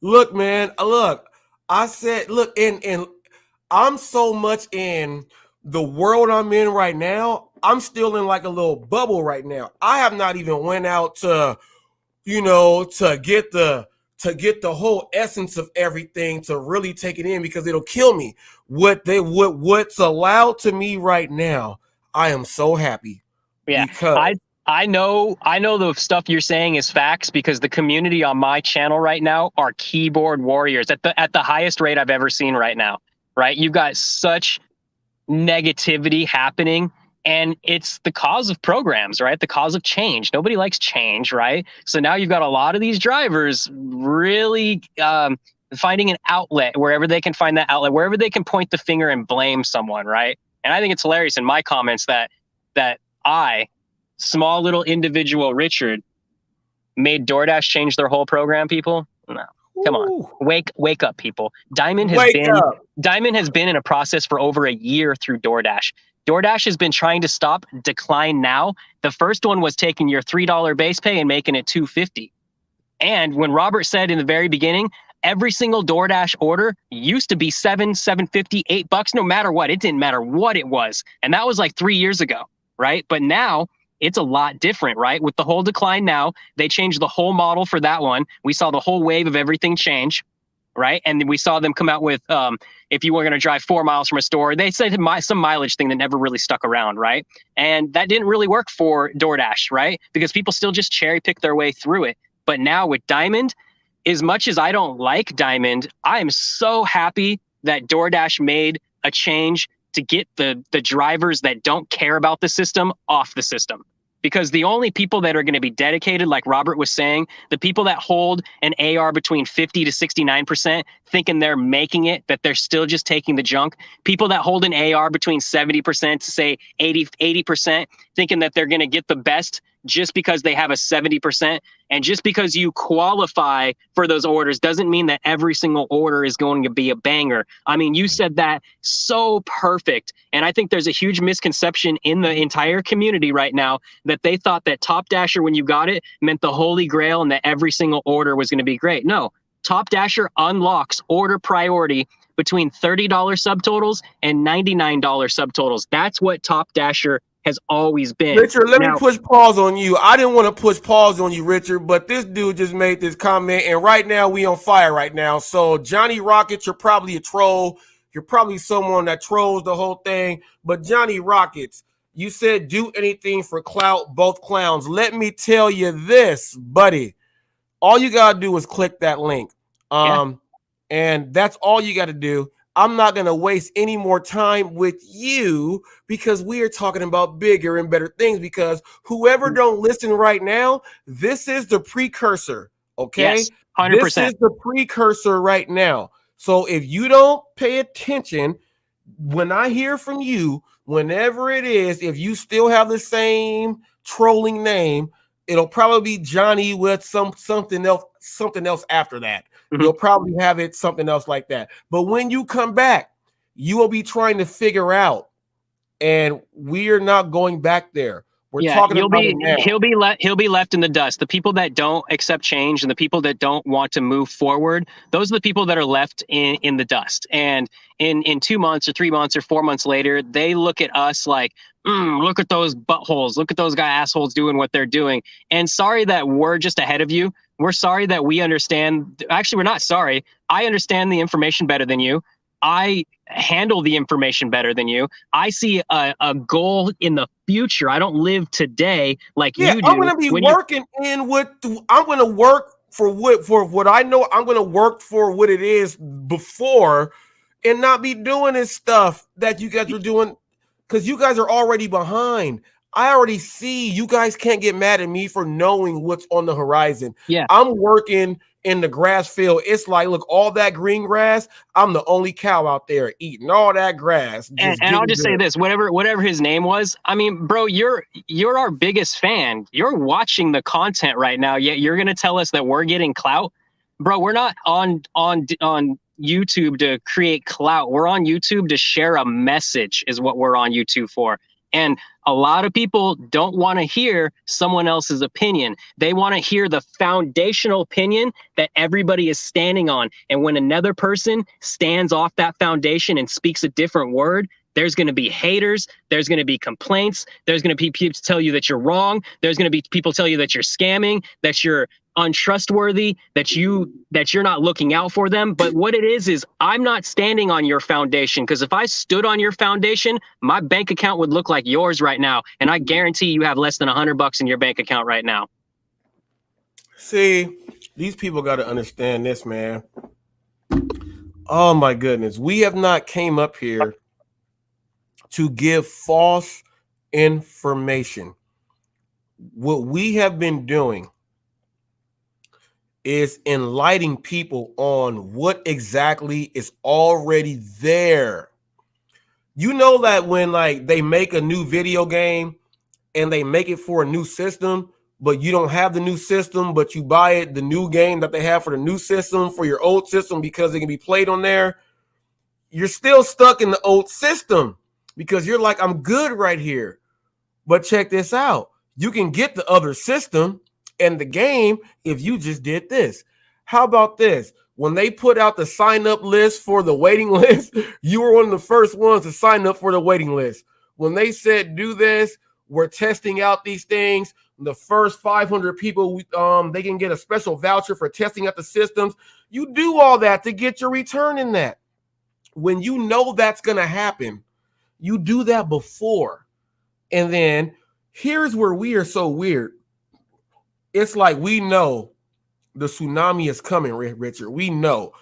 Look, man, look. I said, look, and I'm so much in the world I'm in right now. I'm still in like a little bubble right now. I have not even went out to, to get the whole essence of everything, to really take it in, because it'll kill me. What's allowed to me right now, I am so happy. Yeah, because I know the stuff you're saying is facts, because the community on my channel right now are keyboard warriors at the highest rate I've ever seen right now. Right? You've got such negativity happening, and it's the cause of programs, right? The cause of change. Nobody likes change, right? So now you've got a lot of these drivers really finding an outlet wherever they can find that outlet, wherever they can point the finger and blame someone, right? And I think it's hilarious in my comments that I, small little individual Richard, made DoorDash change their whole program, people. No. Come on, wake up, people. Diamond has been in a process for over a year through DoorDash. DoorDash has been trying to stop decline now. The first one was taking your $3 base pay and making it $2.50. And when Robert said in the very beginning, every single DoorDash order used to be $7.50, $8, no matter what. It didn't matter what it was. And that was like 3 years ago, right? But now it's a lot different, right? With the whole decline now, they changed the whole model for that one. We saw the whole wave of everything change, right? And we saw them come out with, if you were going to drive 4 miles from a store, they said some mileage thing that never really stuck around, right? And that didn't really work for DoorDash, right? Because people still just cherry pick their way through it. But now with Diamond, as much as I don't like Diamond, I am so happy that DoorDash made a change to get the drivers that don't care about the system off the system. Because the only people that are going to be dedicated, like Robert was saying, the people that hold an AR between 50 to 69%, thinking they're making it, that they're still just taking the junk. People that hold an AR between 70% to say 80%, thinking that they're going to get the best just because they have a 70%. And just because you qualify for those orders doesn't mean that every single order is going to be a banger. I mean, you said that so perfect. And I think there's a huge misconception in the entire community right now that they thought that Top Dasher, when you got it, meant the holy grail and that every single order was going to be great. No, Top Dasher unlocks order priority between $30 subtotals and $99 subtotals. That's what Top Dasher has always been. Richard, let me push pause on you. I didn't want to push pause on you, Richard, but this dude just made this comment, and right now we on fire right now. So Johnny Rockets, you're probably a troll. You're probably someone that trolls the whole thing. But Johnny Rockets, you said do anything for clout, both clowns. Let me tell you this, buddy. All you got to do is click that link. And that's all you got to do. I'm not going to waste any more time with you because we are talking about bigger and better things, because whoever don't listen right now, this is the precursor, okay? Yes, 100%. This is the precursor right now. So if you don't pay attention, when I hear from you, whenever it is, if you still have the same trolling name, it'll probably be Johnny with something else after that. Mm-hmm. You'll probably have it something else like that. But when you come back, you will be trying to figure out, and we are not going back there. We're talking about it now. He'll be left in the dust. The people that don't accept change and the people that don't want to move forward, those are the people that are left in the dust. And in 2 months or 3 months or 4 months later, they look at us like, look at those buttholes. Look at those assholes doing what they're doing. And sorry that we're just ahead of you. We're sorry that we understand. Actually, we're not sorry. I understand the information better than you. I handle the information better than you. I see a goal in the future. I don't live today like you do. I'm going to be working I'm going to work for what I know. I'm going to work for what it is before and not be doing this stuff that you guys are doing, because you guys are already behind. I already see. You guys can't get mad at me for knowing what's on the horizon. Yeah, I'm working in the grass field. It's like, look, all that green grass, I'm the only cow out there eating all that grass. And I'll just say this, whatever his name was, I mean, bro, you're our biggest fan. You're watching the content right now, yet you're going to tell us that we're getting clout? Bro, we're not on YouTube to create clout. We're on YouTube to share a message is what we're on YouTube for. And a lot of people don't want to hear someone else's opinion. They want to hear the foundational opinion that everybody is standing on. And when another person stands off that foundation and speaks a different word, there's going to be haters. There's going to be complaints. There's going to be people tell you that you're wrong. There's going to be people tell you that you're scamming, that you're untrustworthy, that you're not looking out for them. But what it is I'm not standing on your foundation, because if I stood on your foundation, my bank account would look like yours right now. And I guarantee you have less than $100 in your bank account right now. See, these people got to understand this, man. Oh my goodness. We have not came up here to give false information. What we have been doing is enlightening people on what exactly is already there. You know that when they make a new video game and they make it for a new system, but you don't have the new system, but you buy it, the new game that they have for the new system for your old system because it can be played on there, you're still stuck in the old system. because you're like, I'm good right here. But check this out. You can get the other system and the game if you just did this. How about this? When they put out the sign up list for the waiting list, you were one of the first ones to sign up for the waiting list. When they said do this, we're testing out these things. The first 500 people, they can get a special voucher for testing out the systems. You do all that to get your return in that. When you know that's going to happen, you do that before. And then here's where we are so weird. It's like we know the tsunami is coming, Richard. We know.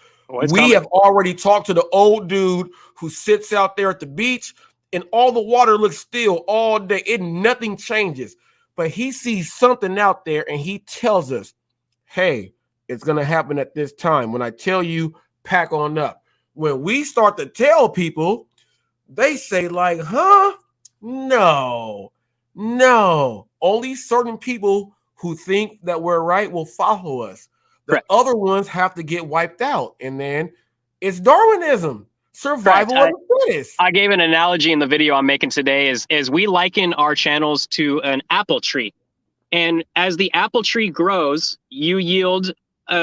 We have already talked to the old dude who sits out there at the beach and all the water looks still all day. Nothing changes. But he sees something out there and he tells us, hey, it's going to happen at this time. When I tell you, pack on up. When we start to tell people, they say like, huh? No. Only certain people who think that we're right will follow us. The other ones have to get wiped out. And then it's Darwinism. Survival of the fittest. I gave an analogy in the video I'm making today is we liken our channels to an apple tree. And as the apple tree grows, you yield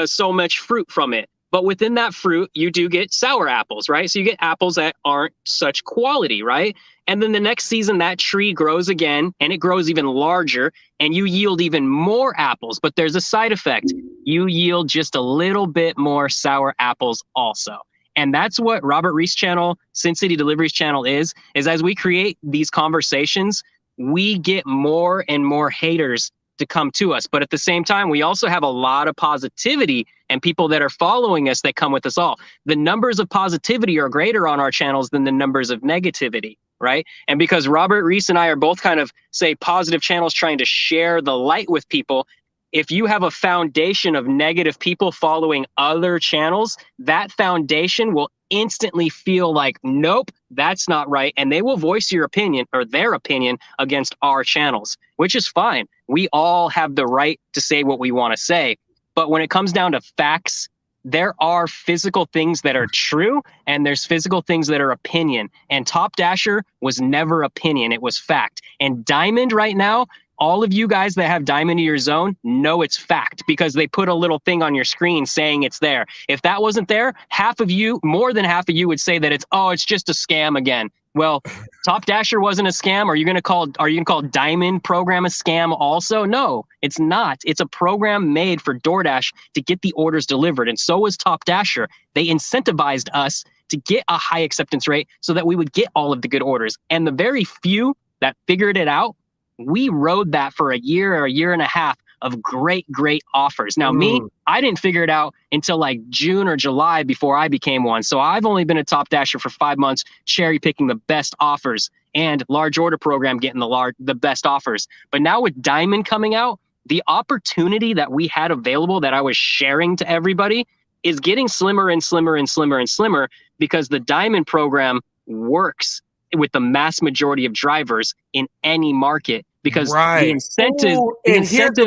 so much fruit from it. But within that fruit, you do get sour apples, right? So you get apples that aren't such quality, right? And then the next season, that tree grows again, and it grows even larger, and you yield even more apples. But there's a side effect. You yield just a little bit more sour apples also. And that's what Robert Reese channel, Sin City Deliveries channel is as we create these conversations, we get more and more haters to come to us. But at the same time, we also have a lot of positivity and people that are following us that come with us all. The numbers of positivity are greater on our channels than the numbers of negativity, right? And because Robert Reese and I are both kind of, say, positive channels trying to share the light with people, if you have a foundation of negative people following other channels, that foundation will instantly feel like, nope, that's not right. And they will voice your opinion or their opinion against our channels, which is fine. We all have the right to say what we want to say. But when it comes down to facts, there are physical things that are true and there's physical things that are opinion. And Top Dasher was never opinion. It was fact. And Diamond right now, all of you guys that have Diamond in your zone know it's fact because they put a little thing on your screen saying it's there. If that wasn't there, half of you, more than half of you would say that it's just a scam again. Well, Top Dasher wasn't a scam. Are you going to call Diamond program a scam also? No, it's not. It's a program made for DoorDash to get the orders delivered. And so was Top Dasher. They incentivized us to get a high acceptance rate so that we would get all of the good orders. And the very few that figured it out, we rode that for a year or a year and a half of great offers. Now, me, I didn't figure it out until like June or July before I became one. So I've only been a Top Dasher for 5 months, cherry picking the best offers and large order program getting the best offers. But now with Diamond coming out, the opportunity that we had available that I was sharing to everybody is getting slimmer and slimmer and slimmer and slimmer because the Diamond program works with the mass majority of drivers in any market because the incentive,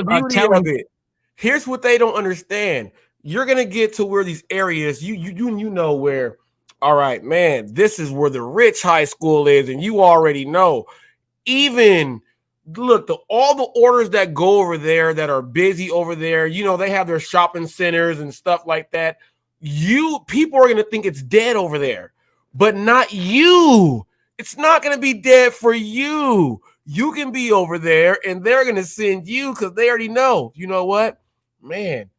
of telling it. Here's what they don't understand. You're gonna get to where these areas you know where, all right, man, this is where the rich high school is, and you already know. Even look, all the orders that go over there that are busy over there, you know, they have their shopping centers and stuff like that. People are gonna think it's dead over there, but not you. It's not going to be dead for you. You can be over there and they're going to send you because they already know. You know what? Man,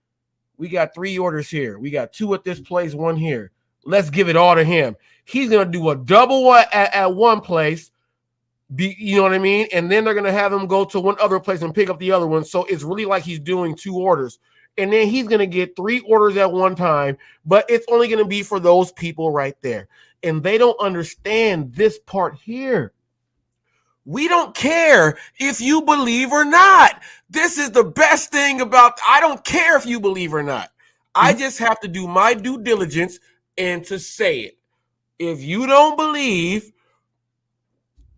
we got 3 orders here. We got 2 at this place, 1 here. Let's give it all to him. He's going to do a double at one place. You know what I mean? And then they're going to have him go to one other place and pick up the other one. So it's really like he's doing 2 orders. And then he's going to get 3 orders at one time, but it's only going to be for those people right there. And they don't understand this part here. We don't care if you believe or not. This is the best thing about, I don't care if you believe or not. I just have to do my due diligence and to say it. If you don't believe,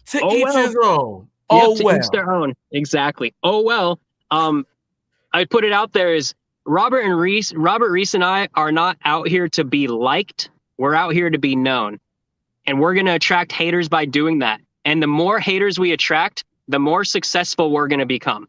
to each his own. To each their own. Exactly. I put it out there as Robert Reese and I are not out here to be liked. We're out here to be known. And we're going to attract haters by doing that. And the more haters we attract, the more successful we're going to become.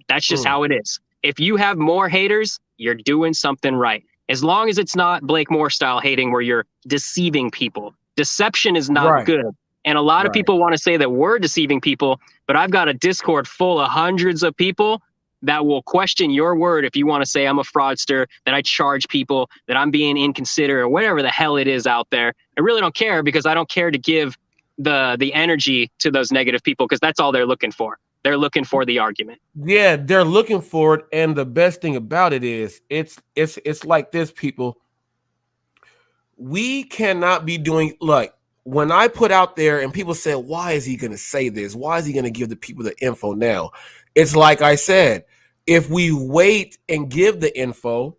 That's just how it is. If you have more haters, you're doing something right. As long as it's not Blake Moore style hating where you're deceiving people. Deception is not good. And a lot of people want to say that we're deceiving people, but I've got a Discord full of hundreds of people that will question your word if you want to say I'm a fraudster, that I charge people, that I'm being inconsiderate, or whatever the hell it is out there. I really don't care, because I don't care to give the energy to those negative people, because that's all they're looking for. They're looking for the argument. Yeah, they're looking for it. And the best thing about it is it's like this, people. We cannot be doing, like, when I put out there and people say, why is he going to say this? Why is he going to give the people the info now? It's like I said, if we wait and give the info,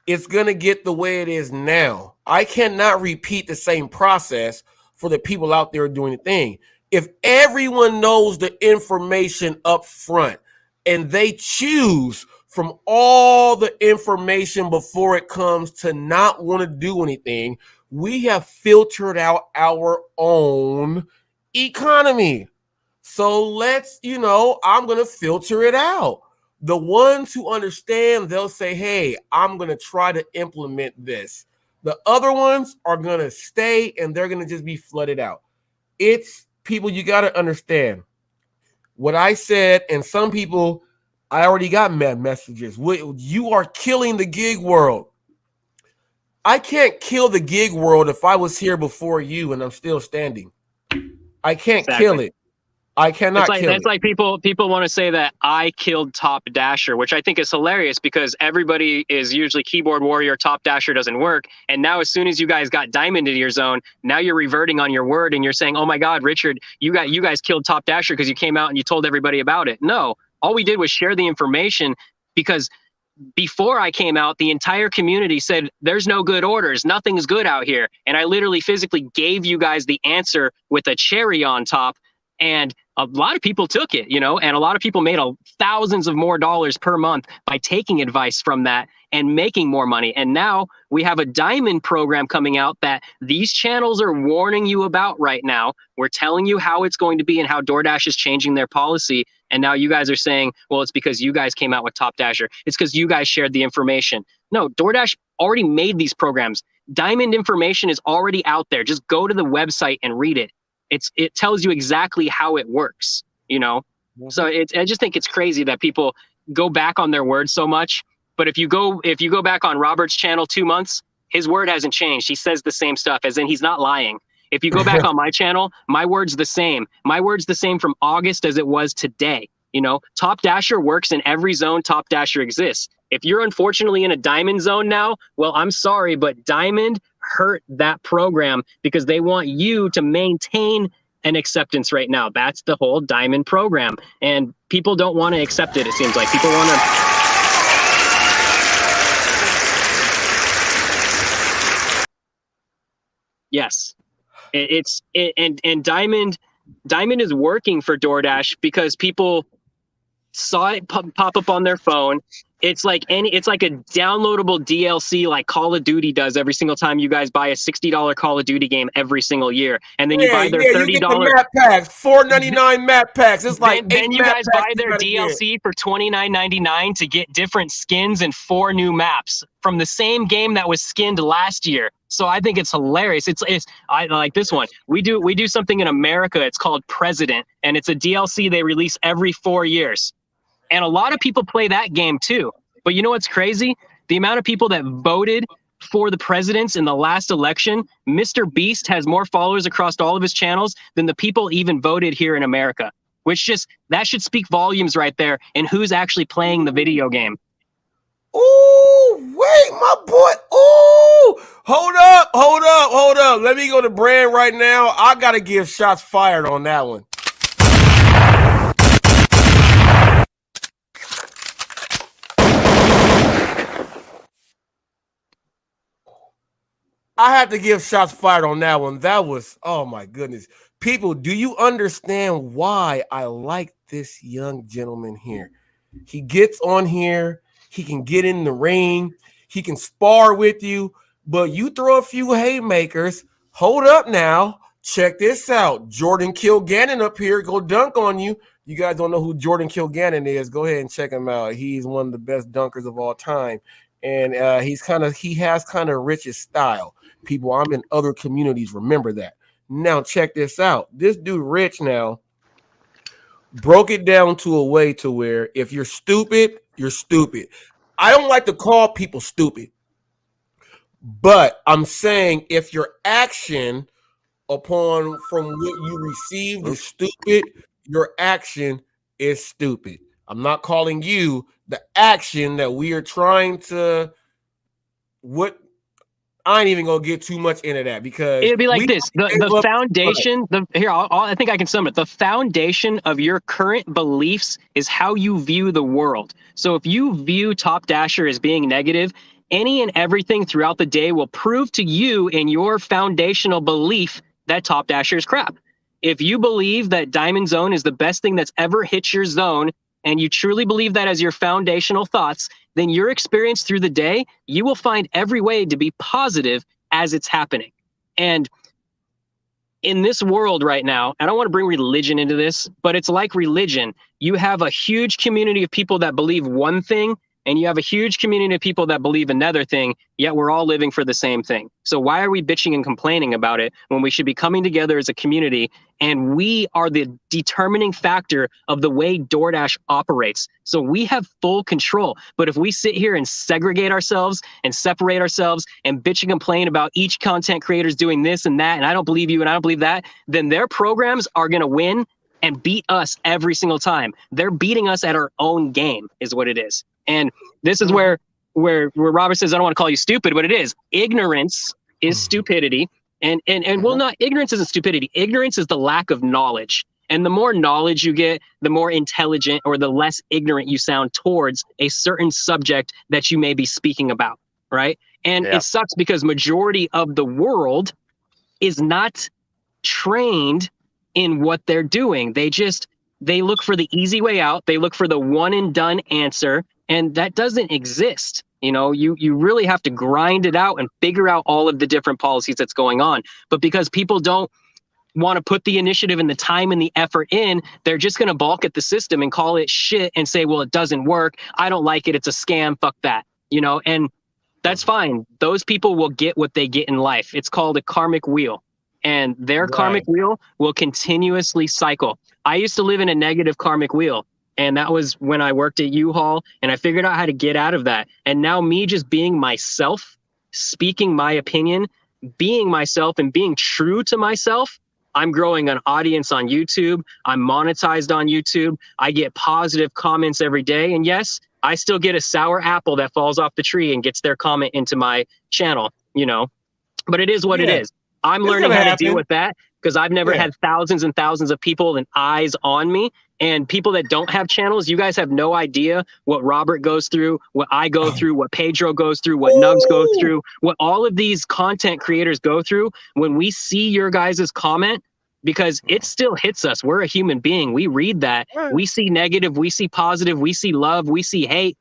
it's going to get the way it is now. I cannot repeat the same process for the people out there doing the thing. If everyone knows the information up front and they choose from all the information before it comes to not want to do anything, we have filtered out our own economy. So let's, I'm going to filter it out. The ones who understand, they'll say, hey, I'm going to try to implement this. The other ones are going to stay and they're going to just be flooded out. It's, people, you got to understand what I said. And some people, I already got messages. You are killing the gig world. I can't kill the gig world if I was here before you and I'm still standing. I can't kill it. I cannot kill it. That's like people want to say that I killed Top Dasher, which I think is hilarious, because everybody is usually keyboard warrior, Top Dasher doesn't work. And now as soon as you guys got Diamond into your zone, now you're reverting on your word and you're saying, oh my God, Richard, you guys killed Top Dasher because you came out and you told everybody about it. No, all we did was share the information, because before I came out, the entire community said, there's no good orders. Nothing's good out here. And I literally physically gave you guys the answer with a cherry on top. And a lot of people took it, and a lot of people made thousands of more dollars per month by taking advice from that and making more money. And now we have a diamond program coming out that these channels are warning you about right now. We're telling you how it's going to be and how DoorDash is changing their policy. And now you guys are saying, well, it's because you guys came out with Top Dasher. It's because you guys shared the information. No, DoorDash already made these programs. Diamond information is already out there. Just go to the website and read it. It tells you exactly how it works, So I just think it's crazy that people go back on their word so much. But if you go back on Robert's channel 2 months, his word hasn't changed. He says the same stuff, as in he's not lying. If you go back on my channel, my word's the same. My word's the same from August as it was today. Top Dasher works in every zone Top Dasher exists. If you're unfortunately in a diamond zone now, well, I'm sorry, but diamond hurt that program because they want you to maintain an acceptance right now. That's the whole diamond program. And people don't want to accept it, it seems like. People want to... Yes. And Diamond is working for DoorDash because people saw it pop up on their phone. It's like a downloadable DLC like Call of Duty does every single time you guys buy a $60 Call of Duty game every single year. And then you buy their $30 you get the map packs, $4.99 map packs. It's like then you guys buy their DLC for $29.99 to get different skins and 4 new maps from the same game that was skinned last year. So I think it's hilarious. I like this one. We do something in America. It's called President, and it's a DLC they release every 4 years. And a lot of people play that game too. But you know what's crazy? The amount of people that voted for the presidents in the last election, Mr. Beast has more followers across all of his channels than the people even voted here in America, that should speak volumes right there in who's actually playing the video game. Ooh, wait, my boy. Ooh, hold up. Let me go to Brand right now. I got to give shots fired on that one. I had to give shots fired on that one. That was, oh my goodness. People, do you understand why I like this young gentleman here? He gets on here. He can get in the ring. He can spar with you. But you throw a few haymakers, Hold up now. Check this out. Jordan Kilgannon up here. Go dunk on you. You guys don't know who Jordan Kilgannon is. Go ahead and check him out. He's one of the best dunkers of all time. And he has kind of Rich's style. People, I'm in other communities. Remember that. Now check this out. This dude Rich now broke it down to a way to where if you're stupid, you're stupid. I don't like to call people stupid, but I'm saying if your action upon from what you received is stupid, your action is stupid. I'm not calling you the action that we are trying to what I ain't even gonna get too much into that because it'd be like this. The foundation, I think I can sum it. The foundation of your current beliefs is how you view the world. So if you view Top Dasher as being negative, any and everything throughout the day will prove to you in your foundational belief that Top Dasher is crap. If you believe that Diamond Zone is the best thing that's ever hit your zone, and you truly believe that as your foundational thoughts, then your experience through the day, you will find every way to be positive as it's happening. And in this world right now, I don't want to bring religion into this, but it's like religion. You have a huge community of people that believe one thing, and you have a huge community of people that believe another thing, yet we're all living for the same thing. So why are we bitching and complaining about it when we should be coming together as a community? And we are the determining factor of the way DoorDash operates. So we have full control. But if we sit here and segregate ourselves and separate ourselves and bitch and complain about each content creator's doing this and that, and I don't believe you and I don't believe that, then their programs are going to win and beat us every single time. They're beating us at our own game is what it is. And this is where Robert says, I don't want to call you stupid, but it is. Ignorance is stupidity. And well, not ignorance isn't stupidity. Ignorance is the lack of knowledge. And the more knowledge you get, the more intelligent or the less ignorant you sound towards a certain subject that you may be speaking about, right? And it sucks because majority of the world is not trained in what they're doing. They look for the easy way out. They look for the one and done answer. And that doesn't exist. You know, you really have to grind it out and figure out all of the different policies that's going on. But because people don't want to put the initiative and the time and the effort in, they're just going to balk at the system and call it shit and say, well, it doesn't work. I don't like it. It's a scam. Fuck that. You know, and that's fine. Those people will get what they get in life. It's called a karmic wheel. And their karmic wheel will continuously cycle. I used to live in a negative karmic wheel. And that was when I worked at U-Haul, and I figured out how to get out of that. And now me just being myself, speaking my opinion, being myself and being true to myself, I'm growing an audience on YouTube. I'm monetized on YouTube. I get positive comments every day. And yes, I still get a sour apple that falls off the tree and gets their comment into my channel, you know, but it is what it is. I'm learning how to deal with that because I've never had thousands and thousands of people and eyes on me. And people that don't have channels, you guys have no idea what Robert goes through, what I go through, what Pedro goes through, what Nugs goes through, what all of these content creators go through. When we see your guys' comment, because it still hits us. We're a human being. We read that. We see negative, we see positive, we see love, we see hate.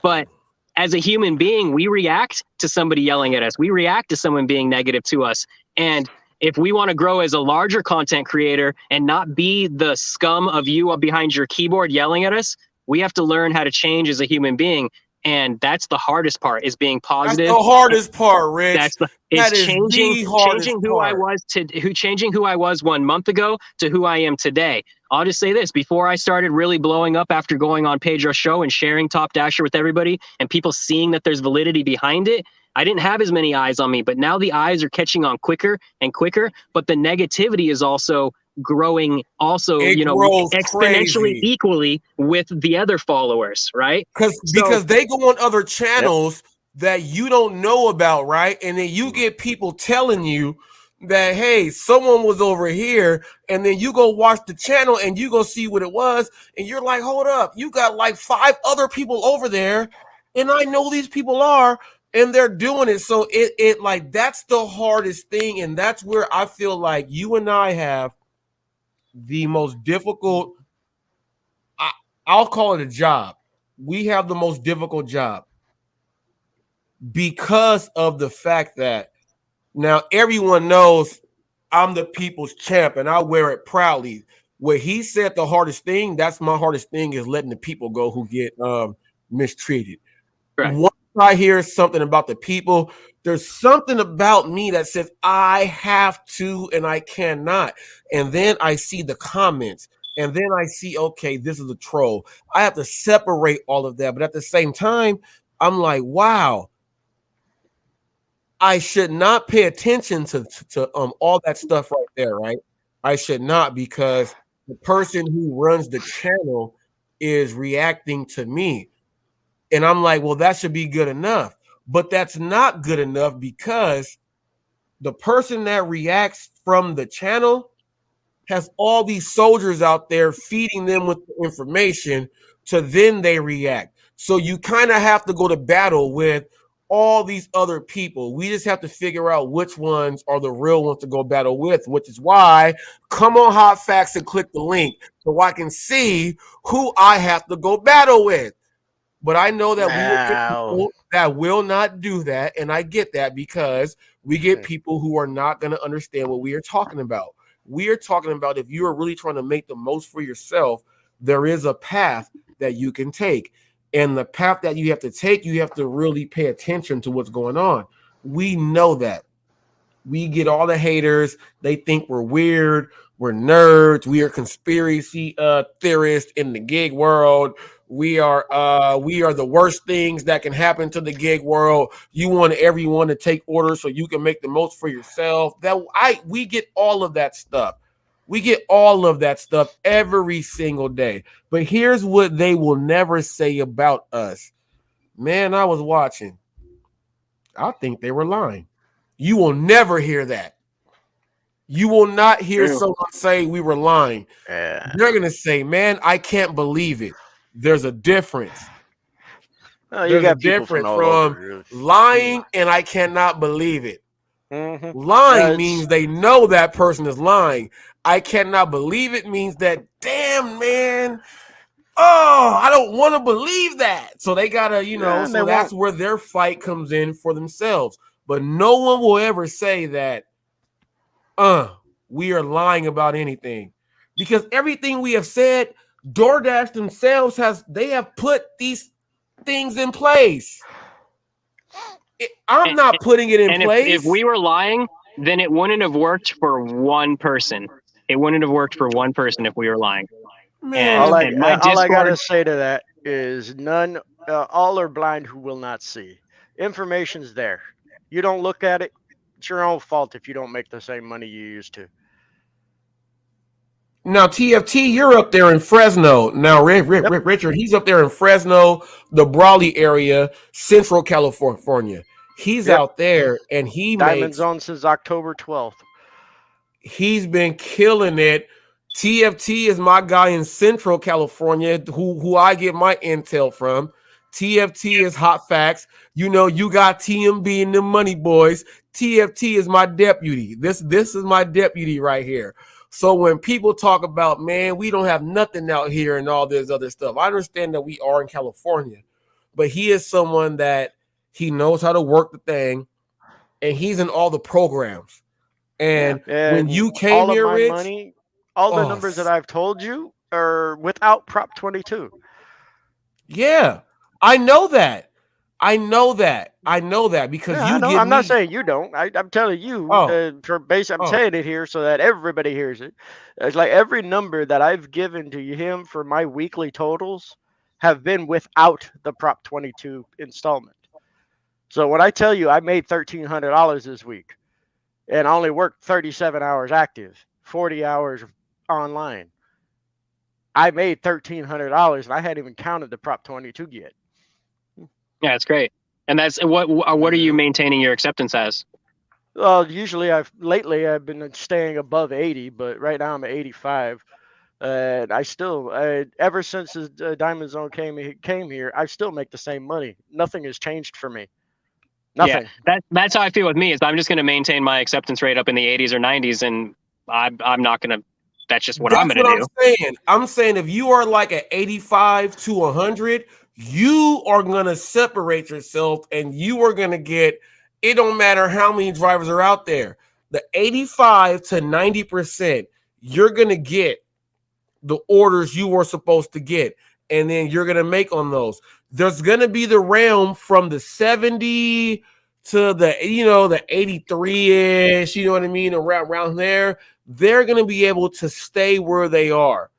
But as a human being, we react to somebody yelling at us. We react to someone being negative to us. And if we want to grow as a larger content creator and not be the scum of you up behind your keyboard yelling at us, we have to learn how to change as a human being. And that's the hardest part, is being positive. That's the hardest part, Rich. Changing who I was 1 month ago to who I am today. I'll just say this, before I started really blowing up after going on Pedro's show and sharing Top Dasher with everybody and people seeing that there's validity behind it, I didn't have as many eyes on me, but now the eyes are catching on quicker and quicker, but the negativity is also growing exponentially equally with the other followers, right? Because they go on other channels that you don't know about, right? And then you get people telling you that, hey, someone was over here, and then you go watch the channel and you go see what it was, and you're like, hold up, you got like 5 other people over there, and I know these people are, and they're doing it. So it like, that's the hardest thing, and that's where I feel like you and I have the most difficult, I'll call it a job. We have the most difficult job because of the fact that Now everyone knows I'm the people's champ, and I wear it proudly. Where he said the hardest thing, that's my hardest thing is letting the people go who get mistreated. Correct. Once I hear something about the people, there's something about me that says I have to and I cannot. And then I see the comments, and then I see, okay, this is a troll. I have to separate all of that. But at the same time, I'm like, wow, I should not pay attention to all that stuff right there, right? I should not, because the person who runs the channel is reacting to me. And I'm like, well, that should be good enough. But that's not good enough, because the person that reacts from the channel has all these soldiers out there feeding them with the information to then they react. So you kind of have to go to battle with all these other people. We just have to figure out which ones are the real ones to go battle with, which is why come on Hot Facts and click the link so I can see who I have to go battle with. But I know that we will get people that will not do that, and I get that, because we get people who are not going to understand what we are talking about. We are talking about, if you are really trying to make the most for yourself, there is a path that you can take. And the path that you have to take, you have to really pay attention to what's going on. We know that. We get all the haters. They think we're weird. We're nerds. We are conspiracy theorists in the gig world. We are the worst things that can happen to the gig world. You want everyone to take orders so you can make the most for yourself. We get all of that stuff. We get all of that stuff every single day. But here's what they will never say about us. Man, I was watching. I think they were lying. You will never hear that. You will not hear someone say we were lying. They're going to say, man, I can't believe it. There's a difference. There's a difference from lying and I cannot believe it. Mm-hmm. Lying means they know that person is lying. I cannot believe it means that, damn, man, oh, I don't want to believe that. So they got to, so that's where their fight comes in for themselves. But no one will ever say that, we are lying about anything. Because everything we have said, DoorDash themselves have put these things in place. I'm not putting it in place. If we were lying, then it wouldn't have worked for one person. It wouldn't have worked for one person if we were lying. Man, all I gotta say to that is all are blind who will not see. Information's there. You don't look at it, it's your own fault if you don't make the same money you used to. Now, TFT, you're up there in Fresno. Now, Richard, he's up there in Fresno, the Brawley area, Central California. He's out there, and he Diamond Zone since October 12th. He's been killing it. TFT is my guy in Central California, who I get my intel from. TFT is Hot Facts. You got TMB and the Money Boys. TFT is my deputy. This is my deputy right here. So when people talk about, man, we don't have nothing out here and all this other stuff, I understand that we are in California, but he is someone that he knows how to work the thing, and he's in all the programs. And when you came here, Rich, money, all the numbers that I've told you are without Prop 22. Yeah, I know that. Because I'm not saying you don't. I'm telling you. I'm saying it here so that everybody hears it. It's like every number that I've given to him for my weekly totals have been without the Prop 22 installment. So when I tell you I made $1,300 this week, and I only worked 37 hours active, 40 hours online, I made $1,300, and I hadn't even counted the Prop 22 yet. Yeah, it's great. And that's what are you maintaining your acceptance as? Well, usually lately I've been staying above 80, but right now I'm at 85. And I still, ever since the Diamond Zone came here, I still make the same money. Nothing has changed for me. Nothing. Yeah, that's how I feel with me. Is I'm just going to maintain my acceptance rate up in the 80s or 90s, and I'm not going to. That's just what I'm going to do. I'm saying if you are like at 85 to 100. You are going to separate yourself, and you are going to get It don't matter how many drivers are out there. The 85 to 90%, you're going to get the orders you were supposed to get, and then you're going to make on those. There's going to be the realm from the 70 to the, the 83-ish, you know what I mean, around there. They're going to be able to stay where they are.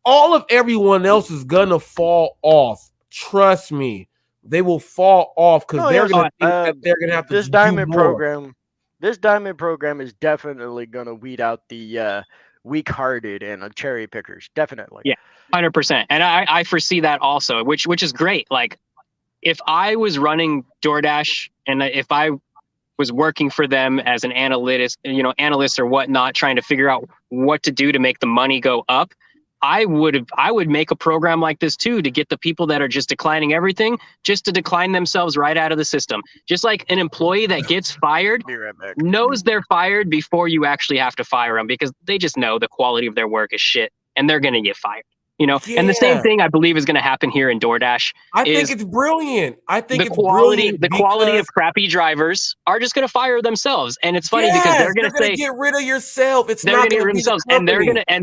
All of everyone else is going to fall off. Trust me. They will fall off because they're going to think that they're going to have to do more. This diamond program is definitely going to weed out the weak-hearted and cherry pickers. Definitely. Yeah, 100%. And I foresee that also, which is great. Like, if I was running DoorDash and if I was working for them as an analyst or whatnot, trying to figure out what to do to make the money go up, I would make a program like this too, to get the people that are just declining everything, just to decline themselves right out of the system. Just like an employee that gets fired knows they're fired before you actually have to fire them, because they just know the quality of their work is shit and they're going to get fired. Yeah. And the same thing I believe is going to happen here in DoorDash. I think it's brilliant. The quality of crappy drivers are just going to fire themselves, and it's funny because they're going to say, "Get rid of yourself." It's they're not going to get rid of themselves, and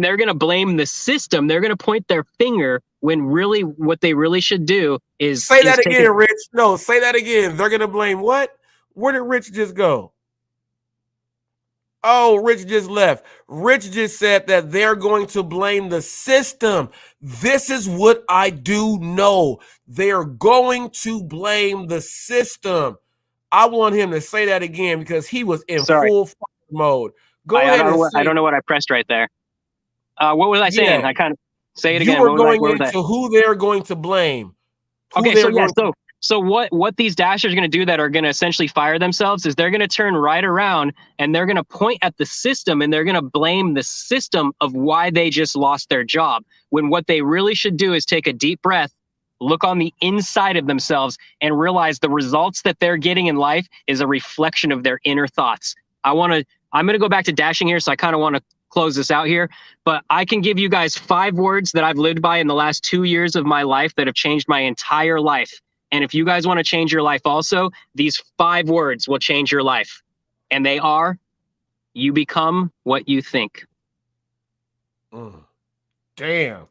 they're going to blame the system. They're going to point their finger when really what they really should do is say that again, Rich. No, say that again. They're going to blame what? Where did Rich just go? Oh, Rich just left. Rich just said that they're going to blame the system. This is what I do know. They're going to blame the system. I want him to say that again because he was in full mode. Go ahead. I don't know what I pressed right there. What was I saying? I kind of say it again. You were going into who they're going to blame. So what these dashers are going to do that are going to essentially fire themselves is they're going to turn right around and they're going to point at the system and they're going to blame the system of why they just lost their job. When what they really should do is take a deep breath, look on the inside of themselves and realize the results that they're getting in life is a reflection of their inner thoughts. I'm going to go back to dashing here. So I kind of want to close this out here, but I can give you guys 5 words that I've lived by in the last 2 years of my life that have changed my entire life. And if you guys want to change your life also, these 5 words will change your life. And they are, you become what you think. Damn.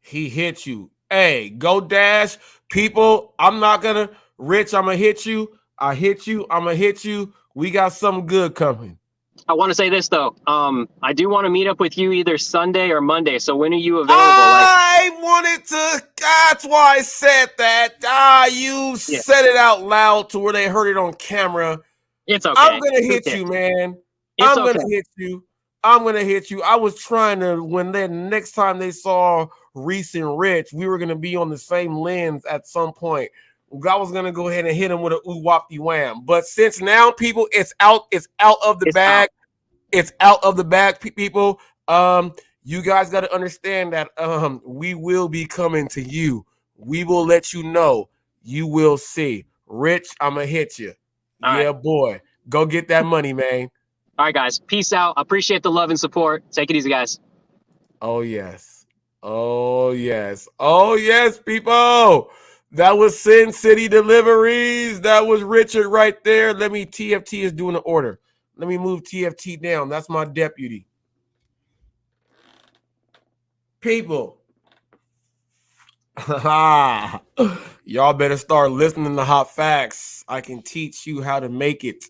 He hit you. Hey, go Dash. People, I'm not going to. Rich, I'm going to hit you. I hit you. I'm going to hit you. We got something good coming. I want to say this, though. I do want to meet up with you either Sunday or Monday. So when are you available? That's why I said that. You said it out loud to where they heard it on camera. It's okay. I'm going to hit you, man. I'm going to hit you. I was trying to, next time they saw Reese and Rich, we were going to be on the same lens at some point. I was gonna go ahead and hit him with a wham. But since now, people, it's out of the bag. It's out of the bag, people. You guys got to understand that we will be coming to you. We will let you know. You will see. Rich, I'm gonna hit you. Boy. Go get that money, man. All right, guys. Peace out. I appreciate the love and support. Take it easy, guys. Oh, yes. Oh, yes. Oh, yes, people. That was Sin City Deliveries. That was Richard right there. TFT is doing the order. Let me move TFT down. That's my deputy. People. Y'all better start listening to Hot Facts. I can teach you how to make it.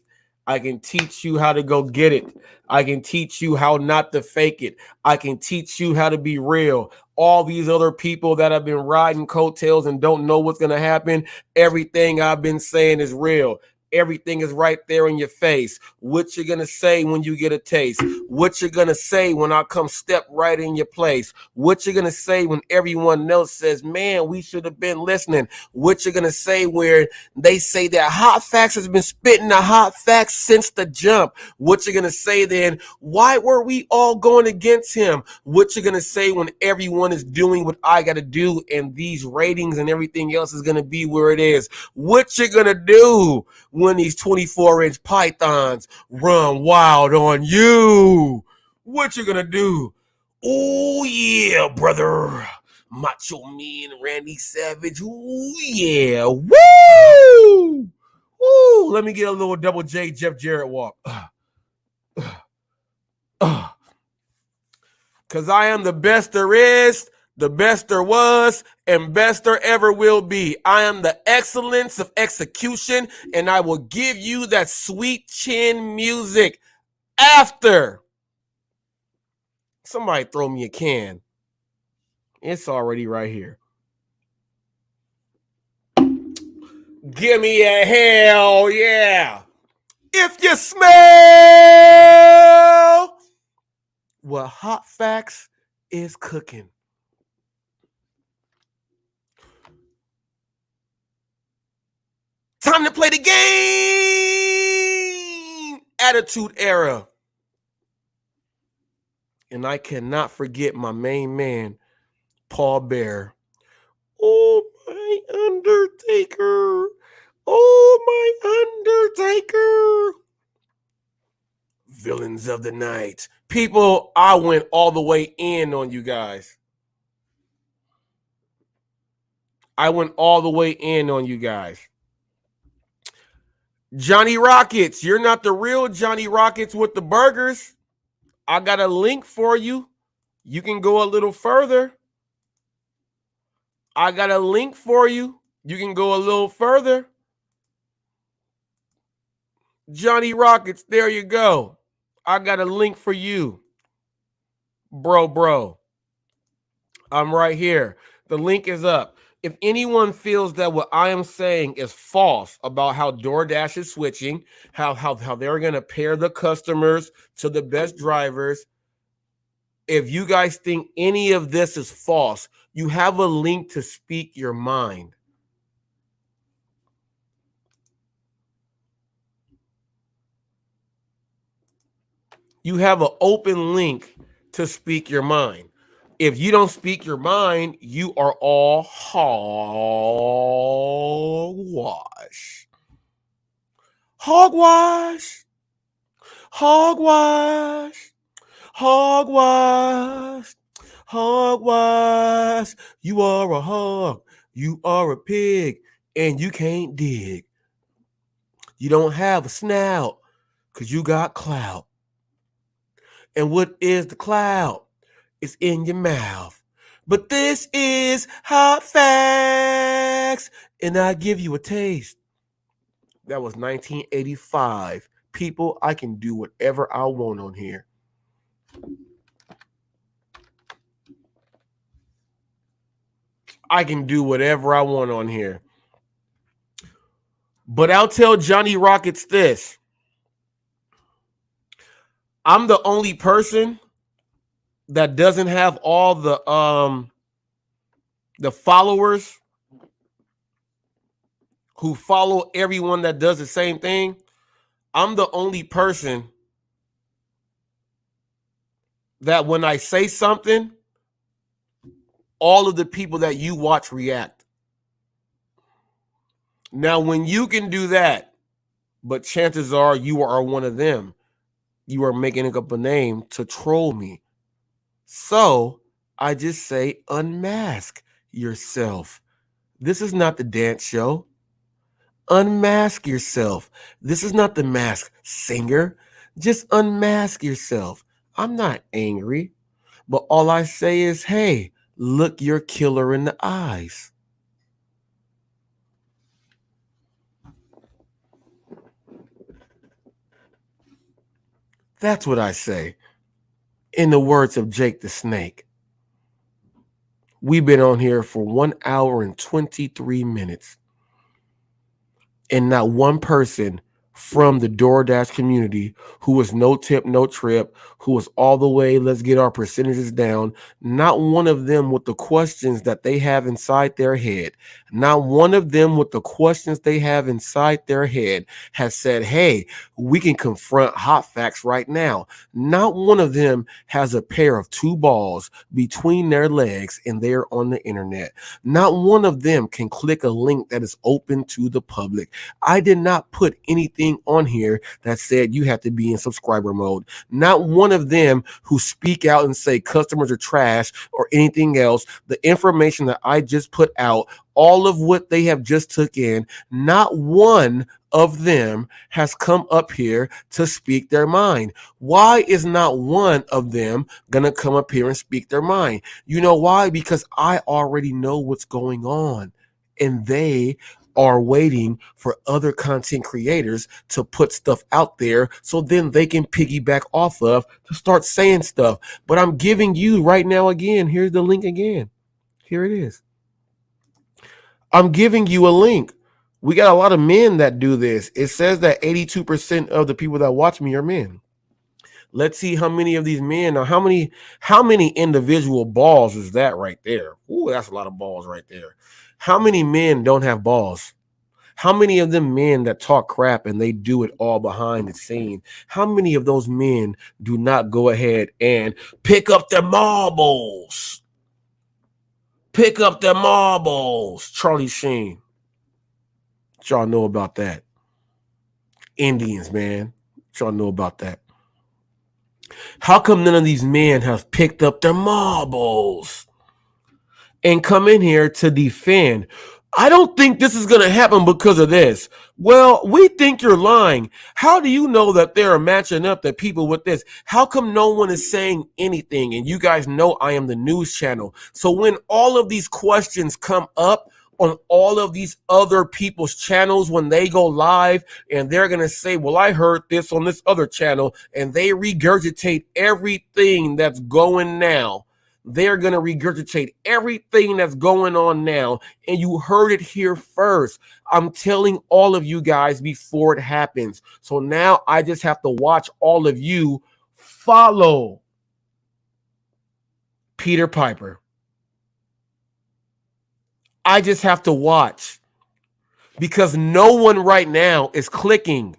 I can teach you how to go get it. I can teach you how not to fake it. I can teach you how to be real. All these other people that have been riding coattails and don't know what's going to happen, everything I've been saying is real. Everything is right there in your face. What you're going to say when you get a taste. What you're going to say when I come step right in your place. What you're going to say when everyone else says, man, we should have been listening. What you're going to say where they say that Hot Facts has been spitting the hot facts since the jump. What you're going to say then, why were we all going against him? What you're going to say when everyone is doing what I got to do and these ratings and everything else is going to be where it is. What you're going to do when these 24-inch pythons run wild on you. What you gonna do? Oh, yeah, brother. Macho Man, Randy Savage. Oh, yeah. Woo! Woo! Let me get a little double J Jeff Jarrett walk. Because I am the best there is, the best there was, and best there ever will be. I am the excellence of execution, and I will give you that sweet chin music after. Somebody throw me a can. It's already right here. Give me a hell yeah. If you smell what Hot Facts is cooking. Time to play the game. Attitude Era. And I cannot forget my main man, Paul Bear. Oh, my Undertaker. Oh, my Undertaker. Villains of the night. People, I went all the way in on you guys. Johnny Rockets, you're not the real Johnny Rockets with the burgers. I got a link for you. You can go a little further. I got a link for you. You can go a little further. Johnny Rockets, there you go. I got a link for you. Bro. I'm right here. The link is up. If anyone feels that what I am saying is false about how DoorDash is switching, how they're going to pair the customers to the best drivers, if you guys think any of this is false, you have a link to speak your mind. You have an open link to speak your mind. If you don't speak your mind, you are all hogwash. Hogwash. Hogwash. Hogwash. Hogwash. You are a hog. You are a pig. And you can't dig. You don't have a snout because you got clout. And what is the clout? It's in your mouth. But this is Hot Facts, and I give you a taste. That was 1985. People, I can do whatever I want on here. I can do whatever I want on here. But I'll tell Johnny Rockets this. I'm the only person that doesn't have all the followers who follow everyone that does the same thing. I'm the only person that when I say something, all of the people that you watch react. Now, when you can do that, but chances are you are one of them, you are making up a name to troll me. So I just say, unmask yourself. This is not the dance show. Unmask yourself. This is not the Masked Singer. Just unmask yourself. I'm not angry, but all I say is, hey, look your killer in the eyes. That's what I say. In the words of Jake the Snake. We've been on here for 1 hour and 23 minutes. And not one person from the DoorDash community who was no tip, no trip, who was all the way, let's get our percentages down. Not one of them with the questions that they have inside their head. Not one of them with the questions they have inside their head has said, hey, we can confront Hot Facts right now. Not one of them has a pair of two balls between their legs and they're on the internet. Not one of them can click a link that is open to the public. I did not put anything on here that said you have to be in subscriber mode. Not one of them who speak out and say customers are trash or anything else. The information that I just put out, all of what they have just took in, not one of them has come up here to speak their mind. Why is not one of them gonna come up here and speak their mind? You know why? Because I already know what's going on, and they are waiting for other content creators to put stuff out there so then they can piggyback off of to start saying stuff. But I'm giving you right now again, here's the link again. Here it is. I'm giving you a link. We got a lot of men that do this. It says that 82% of the people that watch me are men. Let's see how many of these men are, how many individual balls is that right there? Ooh, that's a lot of balls right there. How many men don't have balls? How many of them men that talk crap and they do it all behind the scene? How many of those men do not go ahead and pick up their marbles? Pick up their marbles. Charlie Sheen. What y'all know about that? Indians, man. What y'all know about that? How come none of these men have picked up their marbles and come in here to defend? I don't think this is going to happen because of this. Well, we think you're lying. How do you know that they're matching up the people with this? How come no one is saying anything? And you guys know I am the news channel. So when all of these questions come up on all of these other people's channels, when they go live and they're going to say, well, I heard this on this other channel, and they regurgitate everything that's going now. They're going to regurgitate everything that's going on now. And you heard it here first. I'm telling all of you guys before it happens. So now I just have to watch all of you follow Peter Piper. I just have to watch, because no one right now is clicking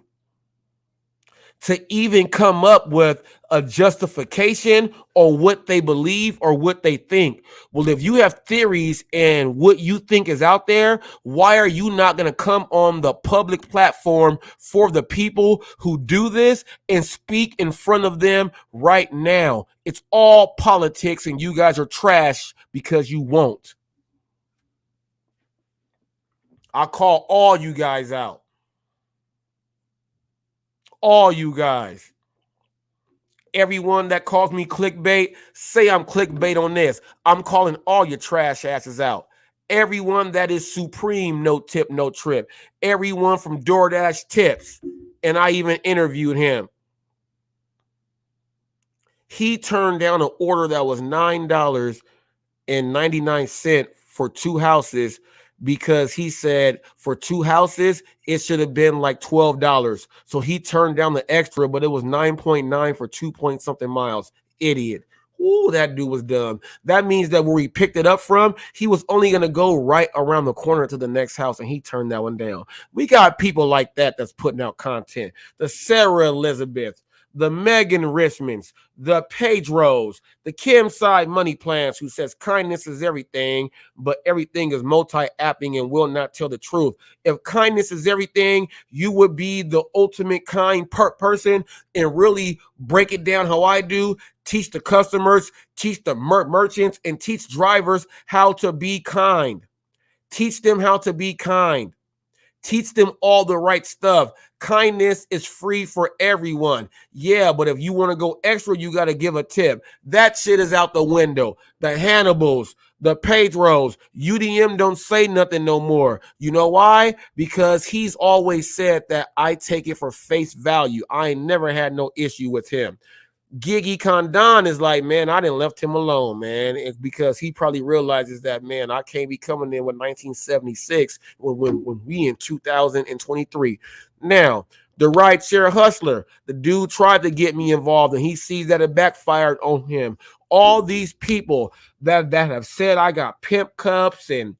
to even come up with a justification or what they believe or what they think. Well, if you have theories and what you think is out there, why are you not going to come on the public platform for the people who do this and speak in front of them right now? It's all politics, and you guys are trash because you won't. I call all you guys out. All you guys. Everyone that calls me clickbait, say I'm clickbait on this. I'm calling all your trash asses out. Everyone that is Supreme, no tip, no trip. Everyone from DoorDash tips. And I even interviewed him. He turned down an order that was $9.99 for 2 houses, because he said for 2 houses, it should have been like $12. So he turned down the extra, but it was 9.9 for 2 point something miles. Idiot. Ooh, that dude was dumb. That means that where he picked it up from, he was only going to go right around the corner to the next house, and he turned that one down. We got people like that that's putting out content. The Sarah Elizabeth, the Megan Richmonds, the Pedros, the Kim Side Money Plans, who says kindness is everything, but everything is multi-apping and will not tell the truth. If kindness is everything, you would be the ultimate kind person and really break it down how I do. Teach the customers, teach the merchants, and teach drivers how to be kind. Teach them how to be kind. Teach them all the right stuff. Kindness is free for everyone. Yeah, but if you want to go extra, you got to give a tip. That shit is out the window. The Hannibals, the Pedros, UDM don't say nothing no more. You know why? Because he's always said that I take it for face value. I ain't never had no issue with him. Gigi Condon is like, man, I didn't left him alone, man. It's because he probably realizes that, man, I can't be coming in with 1976 when we in 2023. Now, the rideshare hustler, the dude tried to get me involved, and he sees that it backfired on him. All these people that have said I got pimp cups and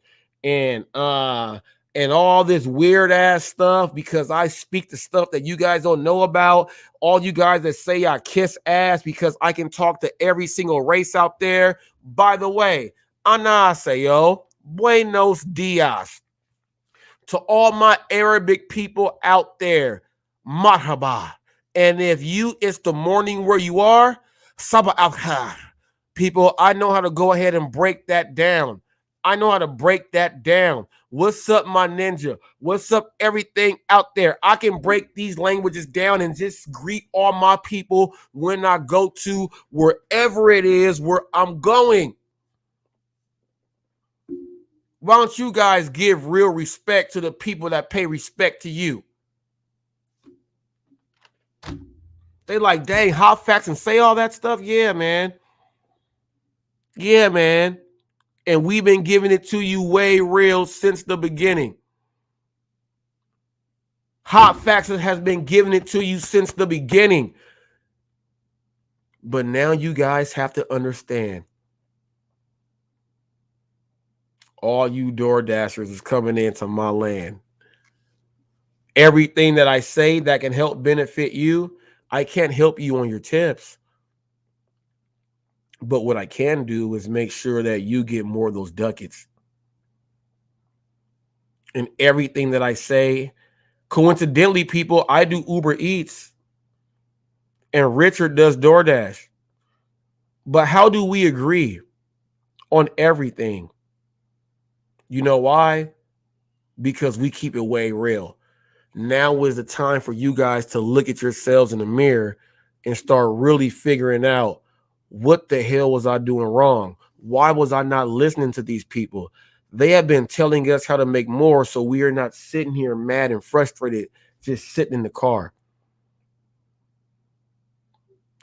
all this weird ass stuff because I speak the stuff that you guys don't know about. All you guys that say I kiss ass because I can talk to every single race out there. By the way, anasayo, buenos dias. To all my Arabic people out there, marhaba. And if it's the morning where you are, sabah al khair. People, I know how to go ahead and break that down. I know how to break that down. What's up, my ninja? What's up, everything out there? I can break these languages down and just greet all my people when I go to wherever it is where I'm going. Why don't you guys give real respect to the people that pay respect to you? They like, dang, hot facts and say all that stuff? Yeah, man. Yeah, man. And we've been giving it to you way real since the beginning. Hot facts has been giving it to you since the beginning. But now you guys have to understand. All you DoorDashers is coming into my land. Everything that I say that can help benefit you, I can't help you on your tips. But what I can do is make sure that you get more of those ducats. And everything that I say, coincidentally, people, I do Uber Eats and Richard does DoorDash. But how do we agree on everything? You know why? Because we keep it way real. Now is the time for you guys to look at yourselves in the mirror and start really figuring out, what the hell was I doing wrong? Why was I not listening to these people? They have been telling us how to make more, so we are not sitting here mad and frustrated, just sitting in the car.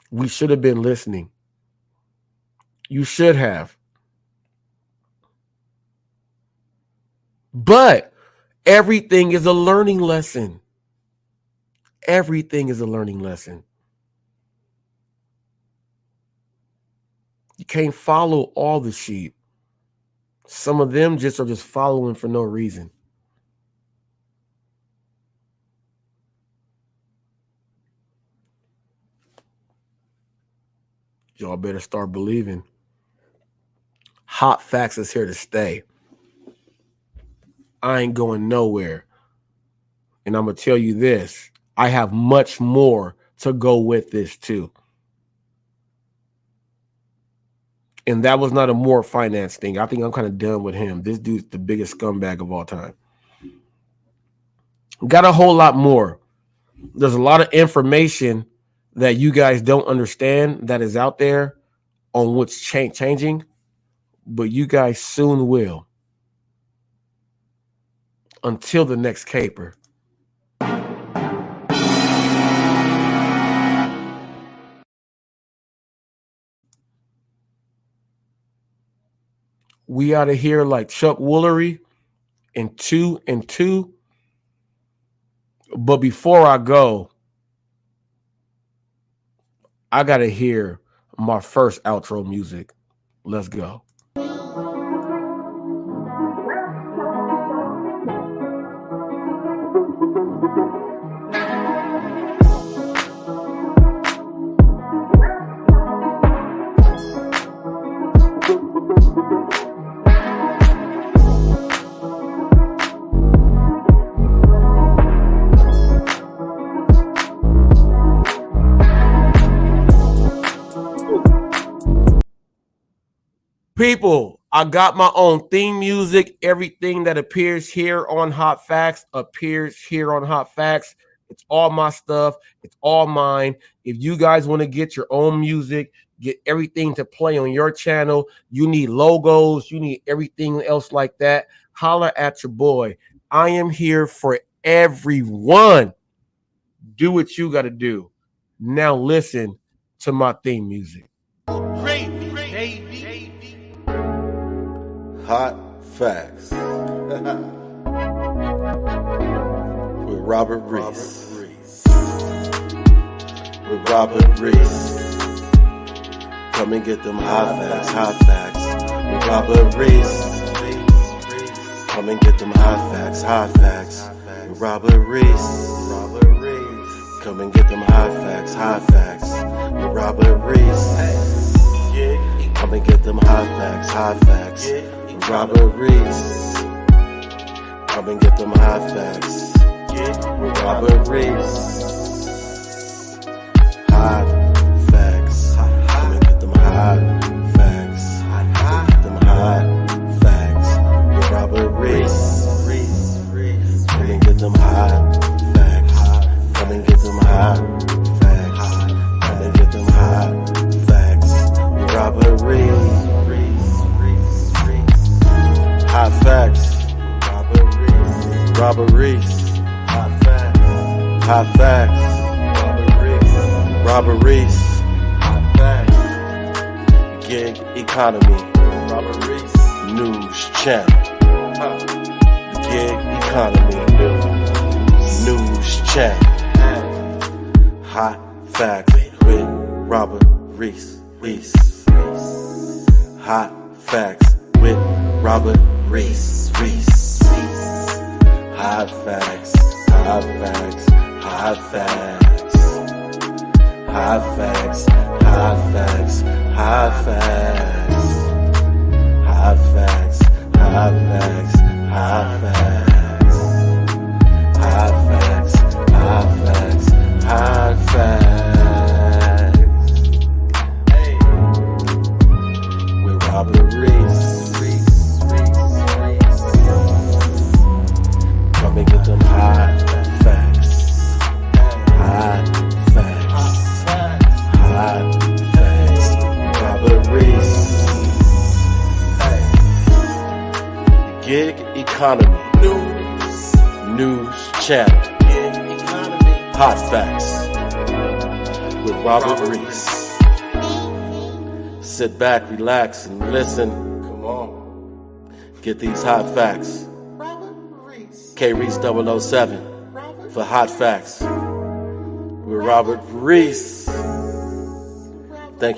We should have been listening. You should have. But everything is a learning lesson. Everything is a learning lesson. You can't follow all the sheep. Some of them just are just following for no reason. Y'all better start believing. Hot facts is here to stay. I ain't going nowhere. And I'm going to tell you this. I have much more to go with this too. And that was not a more finance thing. I think I'm kind of done with him. This dude's the biggest scumbag of all time. Got a whole lot more. There's a lot of information that you guys don't understand that is out there on what's changing, but you guys soon will. Until the next caper. We out of here like Chuck Woolery in 2 and 2. But before I go, I got to hear my first outro music. Let's go. People, I got my own theme music. Everything that appears here on Hot Facts appears here on Hot Facts. It's all my stuff. It's all mine. If you guys want to get your own music, get everything to play on your channel, you need logos, you need everything else like that, holler at your boy. I am here for everyone. Do what you got to do. Now listen to my theme music. Hot Facts with Robert Reese. With Robert Reese. Come and get them hot facts, hot facts. With Robert Reese. Come and get them hot facts, hot facts. With Robert Reese. Come and get them hot facts, hot facts. With Robert Reese. Come and get them hot facts, hot facts. Robert Reese. Come and get them hot facts. With Robert Reese. Hot facts. Come and get them hot facts. Come and get them hot facts. Hot facts. Robert Reese. Hot facts. Gig economy. Robert Reese. News channel. The gig economy. News channel. Hot facts with Robert Reese. Hot facts with Robert Reese. Hot facts. Hot facts. Hot facts. Hot facts. Hot facts. Hot facts. Hot facts. Hot facts. Hot facts. Hot facts. Hot facts. Hot facts. Hey. With Robert Reese. Come and get them hot facts. Hot facts. Hot facts. Robert Reese. Gig economy. News channel. Hot facts with Robert Reese. Sit back, relax, and listen. Come on. Get these hot facts. K Reese 007 for hot facts with Robert Reese. Thank you.